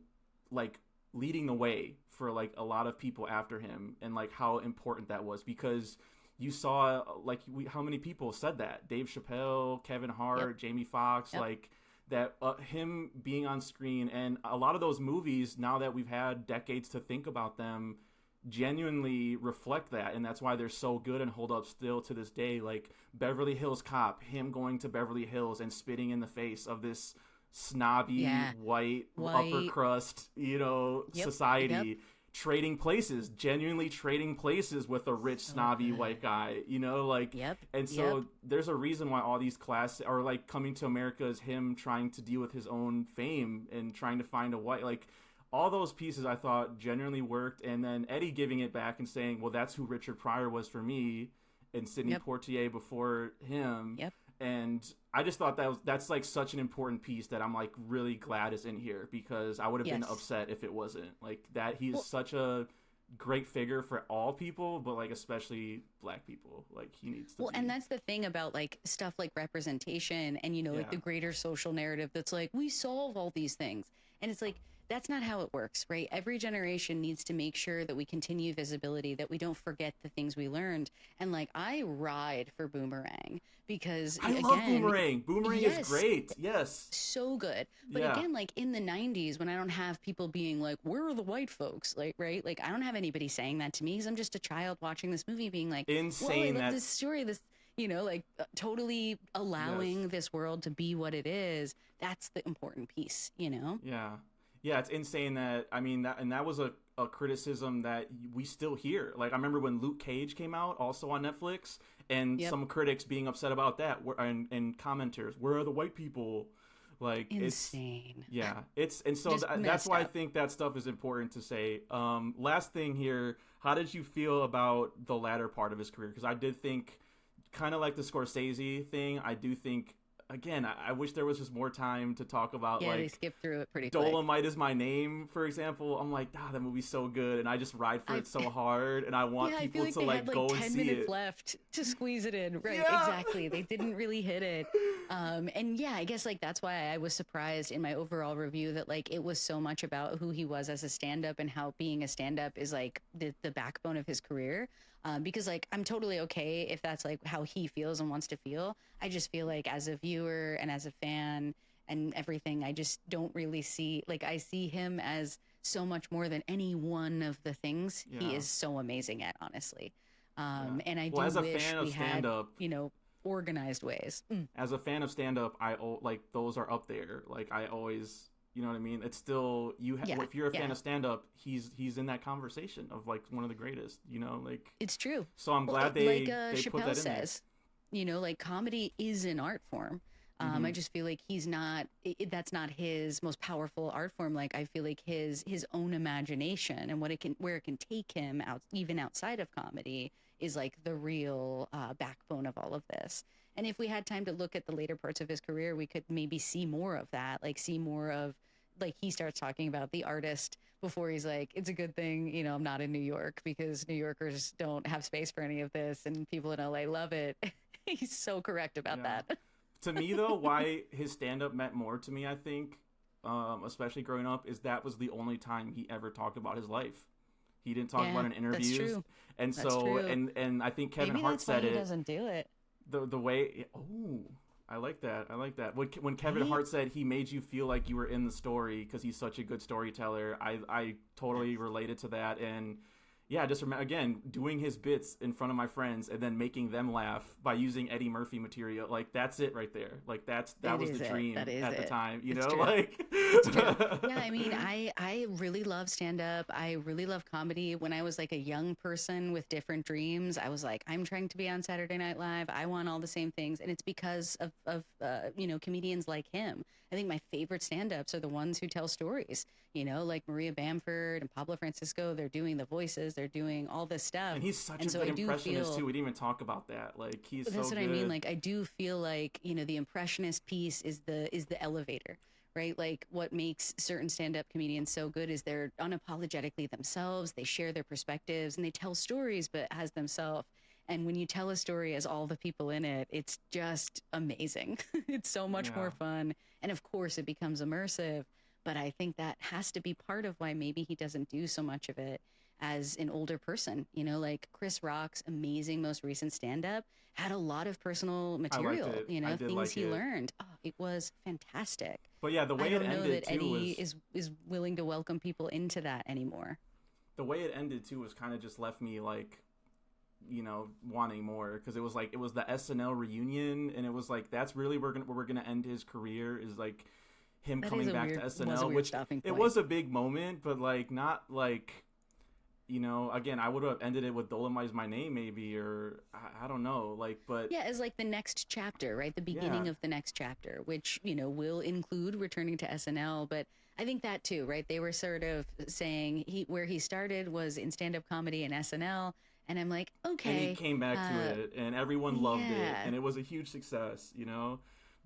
[SPEAKER 2] like leading the way for like a lot of people after him and like how important that was because you saw like how many people said that Dave Chappelle, Kevin
[SPEAKER 1] Yep.
[SPEAKER 2] Hart, Jamie Foxx,
[SPEAKER 1] Yep.
[SPEAKER 2] like that him being on screen and a lot of those movies now that we've had decades to think about them genuinely reflect that and that's why they're so good and hold up still to this day like Beverly Hills Cop, him going to Beverly Hills and spitting in the face of this snobby
[SPEAKER 1] Yeah.
[SPEAKER 2] white upper
[SPEAKER 1] White.
[SPEAKER 2] crust, you know,
[SPEAKER 1] Yep. Yep.
[SPEAKER 2] society trading places, genuinely trading places with a rich
[SPEAKER 1] So
[SPEAKER 2] snobby white
[SPEAKER 1] good.
[SPEAKER 2] guy, you know, like
[SPEAKER 1] Yep.
[SPEAKER 2] and
[SPEAKER 1] Yep.
[SPEAKER 2] so there's a reason why all these class are like Coming to America is him trying to deal with his own fame and trying to find a white like all those pieces I thought genuinely worked and then Eddie giving it back and saying, well, that's who Richard Pryor was for me and Sidney
[SPEAKER 1] Yep.
[SPEAKER 2] Poitier before him.
[SPEAKER 1] Yep.
[SPEAKER 2] And I just thought that's like such an important piece that I'm like really glad is in here because I would have been
[SPEAKER 1] Yes.
[SPEAKER 2] upset if it wasn't. Like that he's
[SPEAKER 1] Well,
[SPEAKER 2] such a great figure for all people, but like especially black people. Like he needs to
[SPEAKER 1] well, and
[SPEAKER 2] be.
[SPEAKER 1] that's the thing about like stuff like representation and like
[SPEAKER 2] Yeah.
[SPEAKER 1] the greater social narrative that's like we solve all these things. And it's like that's not how it works, right? Every generation needs to make sure that we continue visibility, that we don't forget the things we learned. And like I ride for Boomerang because
[SPEAKER 2] I love
[SPEAKER 1] again,
[SPEAKER 2] Boomerang. Boomerang is
[SPEAKER 1] yes,
[SPEAKER 2] great. Yes.
[SPEAKER 1] so good. But
[SPEAKER 2] Yeah.
[SPEAKER 1] again, like in the 90s, when I don't have people being like, where are the white folks? Like, right? Like, I don't have anybody saying that to me because I'm just a child watching this movie being like, whoa, I
[SPEAKER 2] Insane
[SPEAKER 1] love
[SPEAKER 2] that
[SPEAKER 1] this story. This, like totally
[SPEAKER 2] yes.
[SPEAKER 1] allowing this world to be what it is. That's the important piece, you know?
[SPEAKER 2] Yeah. Yeah, it's insane that I mean that and that was a criticism that we still hear. Like I remember when Luke Cage came out also on Netflix and
[SPEAKER 1] Yep.
[SPEAKER 2] some critics being upset about that and commenters, where are the white people? Like it's
[SPEAKER 1] Insane.
[SPEAKER 2] yeah, it's and so
[SPEAKER 1] Just
[SPEAKER 2] that's
[SPEAKER 1] messed
[SPEAKER 2] why I
[SPEAKER 1] up.
[SPEAKER 2] think that stuff is important to say. Last thing here, how did you feel about the latter part of his career? Because I did think, kind of like the Scorsese thing, I do think again, I wish there was just more time to talk about
[SPEAKER 1] Yeah, they
[SPEAKER 2] like
[SPEAKER 1] skipped through it pretty quick.
[SPEAKER 2] Dolomite is My Name, for example. I'm like, that movie's so good, and I just ride for
[SPEAKER 1] I
[SPEAKER 2] it so hard, and I want
[SPEAKER 1] Yeah, I feel
[SPEAKER 2] people
[SPEAKER 1] like
[SPEAKER 2] to
[SPEAKER 1] they had
[SPEAKER 2] like
[SPEAKER 1] like
[SPEAKER 2] go and
[SPEAKER 1] 10
[SPEAKER 2] see
[SPEAKER 1] minutes
[SPEAKER 2] it.
[SPEAKER 1] left to squeeze it in. Right,
[SPEAKER 2] Yeah.
[SPEAKER 1] exactly. They didn't really hit it. And yeah, I guess like that's why I was surprised in my overall review that like it was so much about who he was as a stand up and how being a stand up is like the backbone of his career. Because like I'm totally okay if that's like how he feels and wants to feel. I just feel like as a viewer and as a fan and everything, I just don't really see like I see him as so much more than any one of the things he
[SPEAKER 2] Yeah,
[SPEAKER 1] is so amazing at, honestly.
[SPEAKER 2] yeah.
[SPEAKER 1] And I
[SPEAKER 2] Well,
[SPEAKER 1] do wish we had,
[SPEAKER 2] up,
[SPEAKER 1] organized ways.
[SPEAKER 2] as a fan of stand up, like those are up there. Like I always, you know what I mean? It's still
[SPEAKER 1] Yeah,
[SPEAKER 2] if you're a fan
[SPEAKER 1] yeah,
[SPEAKER 2] of stand up, he's in that conversation of like one of the greatest. You know, like
[SPEAKER 1] it's true.
[SPEAKER 2] so I'm
[SPEAKER 1] Well,
[SPEAKER 2] glad
[SPEAKER 1] like
[SPEAKER 2] they put
[SPEAKER 1] Chappelle
[SPEAKER 2] that in there.
[SPEAKER 1] says, like comedy is an art form. I
[SPEAKER 2] Hmm.
[SPEAKER 1] just feel like he's not. That's not his most powerful art form. Like I feel like his own imagination and where it can take him out, even outside of comedy, is like the real backbone of all of this. And if we had time to look at the later parts of his career, we could maybe see more of that. Like see more of like he starts talking about the artist before he's like, it's a good thing, I'm not in New York because New Yorkers don't have space for any of this and people in LA love it. He's so correct about
[SPEAKER 2] Yeah.
[SPEAKER 1] that.
[SPEAKER 2] To me though, why his stand up meant more to me, I think, especially growing up, is that was the only time he ever talked about his life. He didn't talk about it in
[SPEAKER 1] That's
[SPEAKER 2] interviews.
[SPEAKER 1] true.
[SPEAKER 2] And
[SPEAKER 1] That's
[SPEAKER 2] so,
[SPEAKER 1] true.
[SPEAKER 2] and I think Kevin
[SPEAKER 1] Maybe
[SPEAKER 2] Hart
[SPEAKER 1] that's why
[SPEAKER 2] said
[SPEAKER 1] he
[SPEAKER 2] it
[SPEAKER 1] doesn't do it.
[SPEAKER 2] the way. Oh, I like that. I like that. When Kevin
[SPEAKER 1] Right?
[SPEAKER 2] Hart said he made you feel like you were in the story because he's such a good storyteller, I totally related to that. And yeah, just remember again doing his bits in front of my friends and then making them laugh by using Eddie Murphy material. Like that's it right there. Like that was the dream
[SPEAKER 1] That is
[SPEAKER 2] at the
[SPEAKER 1] it.
[SPEAKER 2] time. You
[SPEAKER 1] It's
[SPEAKER 2] know,
[SPEAKER 1] true.
[SPEAKER 2] like
[SPEAKER 1] It's true. Yeah, I mean, I really love stand up. I really love comedy. When I was like a young person with different dreams, I was like, I'm trying to be on Saturday Night Live. I want all the same things, and it's because of comedians like him. I think my favorite stand ups are the ones who tell stories. Like Maria Bamford and Pablo Francisco. They're doing the voices. They're doing all this stuff,
[SPEAKER 2] and he's such
[SPEAKER 1] and
[SPEAKER 2] a
[SPEAKER 1] so
[SPEAKER 2] good
[SPEAKER 1] I do
[SPEAKER 2] impressionist
[SPEAKER 1] feel.
[SPEAKER 2] too. We didn't even talk about that. Like he's
[SPEAKER 1] But
[SPEAKER 2] so
[SPEAKER 1] that's what I mean.
[SPEAKER 2] good.
[SPEAKER 1] Like I do feel like the impressionist piece is the elevator, right? Like what makes certain stand-up comedians so good is they're unapologetically themselves. They share their perspectives and they tell stories, but as themselves. And when you tell a story as all the people in it, it's just amazing. It's so much
[SPEAKER 2] Yeah.
[SPEAKER 1] more fun, and of course, it becomes immersive. But I think that has to be part of why maybe he doesn't do so much of it as an older person. Like Chris Rock's amazing most recent stand up had a lot of personal
[SPEAKER 2] I liked
[SPEAKER 1] material,
[SPEAKER 2] it. I did
[SPEAKER 1] things
[SPEAKER 2] like
[SPEAKER 1] he
[SPEAKER 2] it.
[SPEAKER 1] learned. Oh, it was fantastic.
[SPEAKER 2] But yeah, the
[SPEAKER 1] I
[SPEAKER 2] way it
[SPEAKER 1] don't know that
[SPEAKER 2] ended too
[SPEAKER 1] Eddie
[SPEAKER 2] was
[SPEAKER 1] is willing to welcome people into that anymore.
[SPEAKER 2] the way it ended too was kind of just left me like wanting more because it was the SNL reunion and it was like that's really where we're gonna end his career is like him
[SPEAKER 1] That
[SPEAKER 2] coming back to
[SPEAKER 1] was a
[SPEAKER 2] SNL,
[SPEAKER 1] weird
[SPEAKER 2] which
[SPEAKER 1] stopping
[SPEAKER 2] it
[SPEAKER 1] point.
[SPEAKER 2] was a big moment, but like not like again I would have ended it with Dolomite Is My Name maybe or I don't know like but
[SPEAKER 1] Yeah, as like the next chapter, right? The
[SPEAKER 2] yeah
[SPEAKER 1] beginning of the next chapter, which, will include returning to SNL. But I think that too, right? They were sort of saying where he started was in stand up comedy and SNL. And I'm like,
[SPEAKER 2] and he
[SPEAKER 1] okay,
[SPEAKER 2] came back to it and everyone loved it
[SPEAKER 1] yeah,
[SPEAKER 2] and it was a huge success,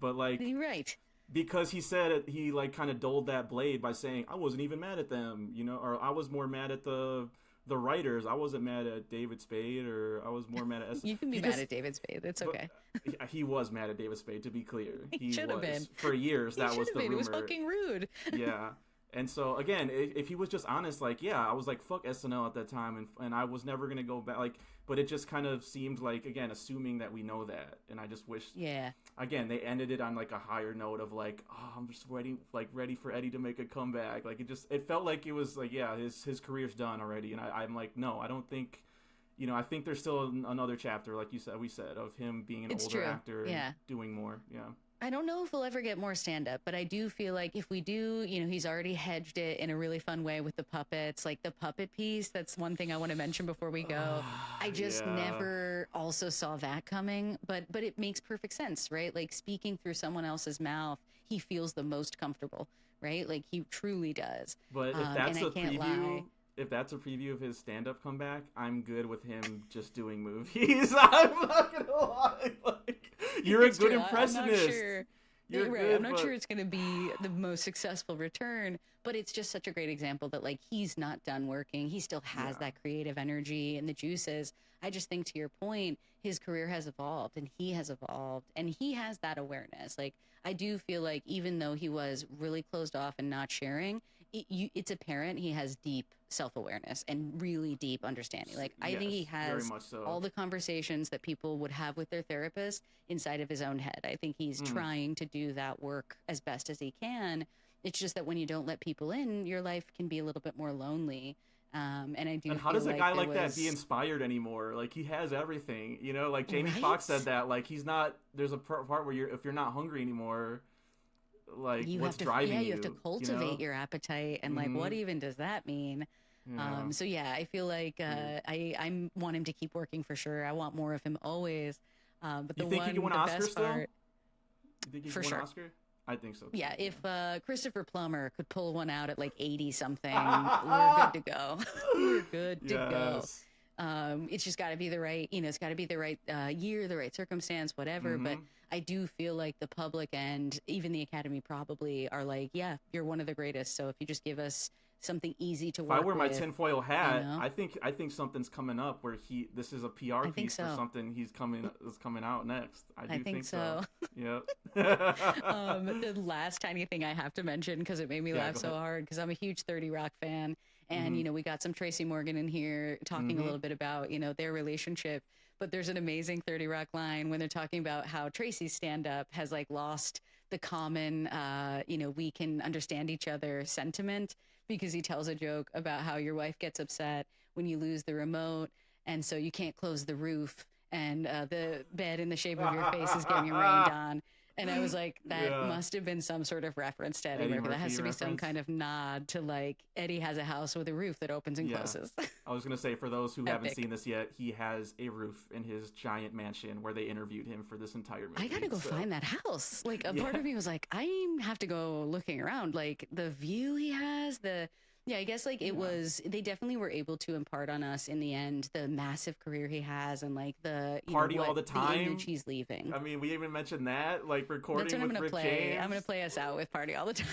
[SPEAKER 2] but like
[SPEAKER 1] you're right.
[SPEAKER 2] because he said it, he like kind of doled that blade by saying I wasn't even mad at them, or I was more mad at the writers. I wasn't mad at David Spade, or I was more mad at
[SPEAKER 1] You can be
[SPEAKER 2] he
[SPEAKER 1] mad
[SPEAKER 2] just
[SPEAKER 1] at David Spade. It's
[SPEAKER 2] but
[SPEAKER 1] okay.
[SPEAKER 2] he was mad at David Spade, to be clear.
[SPEAKER 1] He
[SPEAKER 2] He
[SPEAKER 1] should have been.
[SPEAKER 2] was for years.
[SPEAKER 1] He
[SPEAKER 2] That
[SPEAKER 1] should
[SPEAKER 2] was
[SPEAKER 1] have
[SPEAKER 2] the
[SPEAKER 1] been. It was
[SPEAKER 2] rumor.
[SPEAKER 1] fucking rude.
[SPEAKER 2] Yeah. And so again, if he was just honest, like, yeah, I was like, fuck SNL at that time, and I was never gonna go back. Like, but it just kind of seemed like again, assuming that we know that, and I just wish,
[SPEAKER 1] Yeah.
[SPEAKER 2] again, they ended it on like a higher note of like, oh, I'm just ready for Eddie to make a comeback. Like it felt like it was like, yeah, his career's done already, and I'm like, no, I don't think. I think there's still another chapter, like we said, of him being an
[SPEAKER 1] It's
[SPEAKER 2] older
[SPEAKER 1] true.
[SPEAKER 2] actor and
[SPEAKER 1] Yeah.
[SPEAKER 2] doing more. Yeah.
[SPEAKER 1] I don't know if we'll ever get more stand up, but I do feel like if we do, he's already hedged it in a really fun way with the puppets, like the puppet piece. That's one thing I want to mention before we go. I just
[SPEAKER 2] Yeah.
[SPEAKER 1] never also saw that coming, but it makes perfect sense, right? Like speaking through someone else's mouth, he feels the most comfortable, right? Like he truly does.
[SPEAKER 2] But if
[SPEAKER 1] And
[SPEAKER 2] that's
[SPEAKER 1] I
[SPEAKER 2] a
[SPEAKER 1] can't
[SPEAKER 2] preview,
[SPEAKER 1] lie.
[SPEAKER 2] if that's a preview of his stand-up comeback, I'm good with him just doing movies. I'm not gonna lie. Like, you're a
[SPEAKER 1] It's
[SPEAKER 2] good
[SPEAKER 1] true. I'm not
[SPEAKER 2] impressionist.
[SPEAKER 1] sure.
[SPEAKER 2] You're
[SPEAKER 1] Right. I'm
[SPEAKER 2] good,
[SPEAKER 1] not
[SPEAKER 2] but
[SPEAKER 1] sure it's going to be the most successful return, but it's just such a great example that like he's not done working. He still has
[SPEAKER 2] yeah.
[SPEAKER 1] that creative energy and the juices. I just think to your point, his career has evolved and he has evolved and he has that awareness. Like I do feel like even though he was really closed off and not sharing, it's apparent he has deep self-awareness and really deep understanding. Like I think he
[SPEAKER 2] Yes, very
[SPEAKER 1] has
[SPEAKER 2] much so.
[SPEAKER 1] all the conversations that people would have with their therapist inside of his own head. I think he's
[SPEAKER 2] Mm.
[SPEAKER 1] trying to do that work as best as he can. It's just that when you don't let people in, your life can be a little bit more lonely. And I do
[SPEAKER 2] And how
[SPEAKER 1] feel
[SPEAKER 2] does a
[SPEAKER 1] like
[SPEAKER 2] guy
[SPEAKER 1] there
[SPEAKER 2] like that be
[SPEAKER 1] was
[SPEAKER 2] inspired anymore? Like he has everything, Like Jamie Foxx said
[SPEAKER 1] right.
[SPEAKER 2] that. Like he's not. There's a part where if you're not hungry anymore, like
[SPEAKER 1] You
[SPEAKER 2] what's
[SPEAKER 1] have to,
[SPEAKER 2] driving
[SPEAKER 1] yeah, you have to
[SPEAKER 2] You
[SPEAKER 1] cultivate
[SPEAKER 2] know?
[SPEAKER 1] your appetite, and like,
[SPEAKER 2] Mm-hmm.
[SPEAKER 1] what even does that mean?
[SPEAKER 2] Yeah.
[SPEAKER 1] So yeah, I feel like
[SPEAKER 2] Weird.
[SPEAKER 1] I want him to keep working for sure. I want more of him always. But
[SPEAKER 2] You think he could win
[SPEAKER 1] the
[SPEAKER 2] an Oscar
[SPEAKER 1] best
[SPEAKER 2] still?
[SPEAKER 1] part,
[SPEAKER 2] You think he
[SPEAKER 1] for
[SPEAKER 2] could win an
[SPEAKER 1] sure.
[SPEAKER 2] Oscar? I think so too.
[SPEAKER 1] Yeah, if
[SPEAKER 2] Yeah.
[SPEAKER 1] Christopher Plummer could pull one out at like 80 something, we're good to go. We're good to go.
[SPEAKER 2] Yes.
[SPEAKER 1] It's just got to be the right, it's got to be the right year, the right circumstance, whatever. But
[SPEAKER 2] Mm-hmm.
[SPEAKER 1] I do feel like the public and even the Academy probably are like, yeah, you're one of the greatest. So if you just give us something easy to
[SPEAKER 2] If
[SPEAKER 1] work
[SPEAKER 2] I wear my
[SPEAKER 1] with.
[SPEAKER 2] tinfoil hat,
[SPEAKER 1] know?
[SPEAKER 2] I think something's coming up where this is a PR
[SPEAKER 1] I think
[SPEAKER 2] piece for
[SPEAKER 1] so.
[SPEAKER 2] something is coming out next. I
[SPEAKER 1] I
[SPEAKER 2] do
[SPEAKER 1] think
[SPEAKER 2] think so.
[SPEAKER 1] so.
[SPEAKER 2] Yep.
[SPEAKER 1] The last tiny thing I have to mention, because it made me
[SPEAKER 2] Yeah,
[SPEAKER 1] laugh
[SPEAKER 2] go
[SPEAKER 1] so
[SPEAKER 2] ahead.
[SPEAKER 1] hard, because I'm a huge 30 Rock fan. And,
[SPEAKER 2] Mhm.
[SPEAKER 1] we got some Tracy Morgan in here talking a
[SPEAKER 2] Mhm.
[SPEAKER 1] little bit about, their relationship. But there's an amazing 30 Rock line when they're talking about how Tracy's stand up has like lost the common, we can understand each other sentiment, because he tells a joke about how your wife gets upset when you lose the remote. And so you can't close the roof, and the bed in the shape of your face is getting rained on. And I was like, that
[SPEAKER 2] Yeah.
[SPEAKER 1] must have been some sort of reference to Eddie
[SPEAKER 2] Eddie
[SPEAKER 1] Murphy. That has
[SPEAKER 2] Murphy
[SPEAKER 1] to be some
[SPEAKER 2] reference.
[SPEAKER 1] kind of nod to like Eddie has a house with a roof that opens and
[SPEAKER 2] Yeah.
[SPEAKER 1] closes.
[SPEAKER 2] I was gonna say, for those who haven't
[SPEAKER 1] Epic.
[SPEAKER 2] seen this yet, he has a roof in his giant mansion where they interviewed him for this entire movie.
[SPEAKER 1] I gotta go
[SPEAKER 2] So
[SPEAKER 1] find that house. Like a part
[SPEAKER 2] yeah,
[SPEAKER 1] of me was like, I have to go looking around. Like the view he has, yeah, I guess like it
[SPEAKER 2] yeah.
[SPEAKER 1] was, they definitely were able to impart on us in the end the massive career he has, and like the,
[SPEAKER 2] Party all
[SPEAKER 1] what
[SPEAKER 2] the
[SPEAKER 1] the image
[SPEAKER 2] time.
[SPEAKER 1] he's leaving.
[SPEAKER 2] I mean, we even mentioned that, like
[SPEAKER 1] That's
[SPEAKER 2] recording
[SPEAKER 1] what I'm
[SPEAKER 2] with
[SPEAKER 1] gonna
[SPEAKER 2] Rick
[SPEAKER 1] play. I'm gonna
[SPEAKER 2] James.
[SPEAKER 1] play us out with Party All the Time.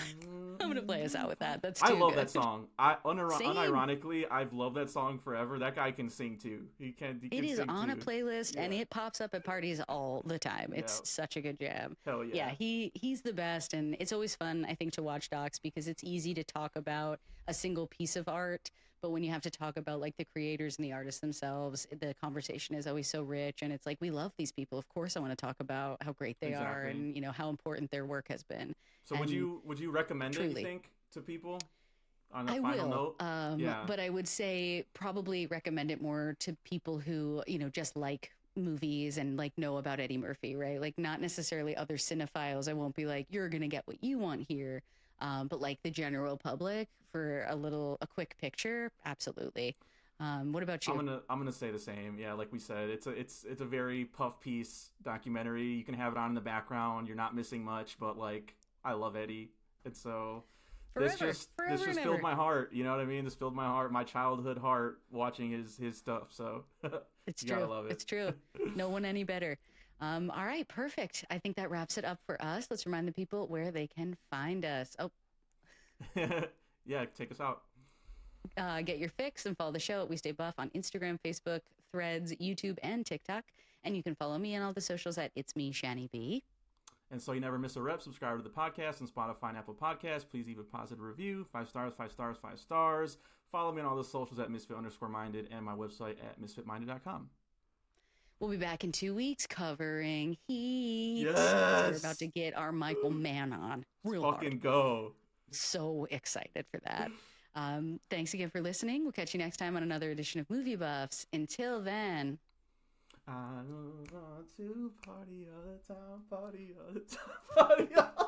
[SPEAKER 1] I'm gonna play us out with that. That's
[SPEAKER 2] I
[SPEAKER 1] too
[SPEAKER 2] love that
[SPEAKER 1] good.
[SPEAKER 2] song.
[SPEAKER 1] Same.
[SPEAKER 2] Unironically, I've loved that song forever. That guy can sing too. He
[SPEAKER 1] It
[SPEAKER 2] can
[SPEAKER 1] is
[SPEAKER 2] sing
[SPEAKER 1] on a
[SPEAKER 2] too.
[SPEAKER 1] playlist and
[SPEAKER 2] Yeah.
[SPEAKER 1] it pops up at parties all the time.
[SPEAKER 2] Yeah.
[SPEAKER 1] It's such a good jam.
[SPEAKER 2] Hell
[SPEAKER 1] Yeah,
[SPEAKER 2] yeah.
[SPEAKER 1] he's the best, and it's always fun, I think, to watch docs, because it's easy to talk about a single piece of art, but when you have to talk about like the creators and the artists themselves, the conversation is always so rich, and it's like, we love these people. Of course I want to talk about how great they are,
[SPEAKER 2] Exactly.
[SPEAKER 1] and how important their work has been.
[SPEAKER 2] So
[SPEAKER 1] And
[SPEAKER 2] would you recommend it, you
[SPEAKER 1] truly,
[SPEAKER 2] think, to people on a
[SPEAKER 1] I
[SPEAKER 2] final
[SPEAKER 1] will,
[SPEAKER 2] note? Yeah.
[SPEAKER 1] but I would say probably recommend it more to people who, just like movies and like know about Eddie Murphy, right? Like not necessarily other cinephiles. I won't be like, you're gonna get what you want here, but like the general public for a quick picture, absolutely. What about you?
[SPEAKER 2] I'm gonna say the same. Yeah, like we said, it's a very puff piece documentary. You can have it on in the background. You're not missing much, but like I love Eddie, and so
[SPEAKER 1] Forever,
[SPEAKER 2] this
[SPEAKER 1] forever and
[SPEAKER 2] just filled
[SPEAKER 1] ever.
[SPEAKER 2] my heart. You know what I mean? This filled my heart, my childhood heart, watching his stuff. So
[SPEAKER 1] It's
[SPEAKER 2] you gotta
[SPEAKER 1] true.
[SPEAKER 2] love it.
[SPEAKER 1] It's true. No one any better. All right, perfect. I think that wraps it up for us. Let's remind the people where they can find us. Oh,
[SPEAKER 2] Yeah, take us out.
[SPEAKER 1] get your fix and follow the show at We Stay Buff on Instagram, Facebook, Threads, YouTube, and TikTok. And you can follow me on all the socials at It's Me, Shani B.
[SPEAKER 2] And so you never miss a rep, subscribe to the podcast on Spotify and Apple Podcasts. Please leave a positive review. 5 stars, 5 stars, 5 stars. Follow me on all the socials at misfit_minded and my website at misfitminded.com.
[SPEAKER 1] We'll be back in 2 weeks covering Heat.
[SPEAKER 2] Yes!
[SPEAKER 1] We're about to get our Michael Mann on real
[SPEAKER 2] Fucking
[SPEAKER 1] hard.
[SPEAKER 2] go.
[SPEAKER 1] So excited for that. Thanks again for listening. We'll catch you next time on another edition of Movie Buffs. Until then.
[SPEAKER 2] I don't want to party all the time, party all the time, party all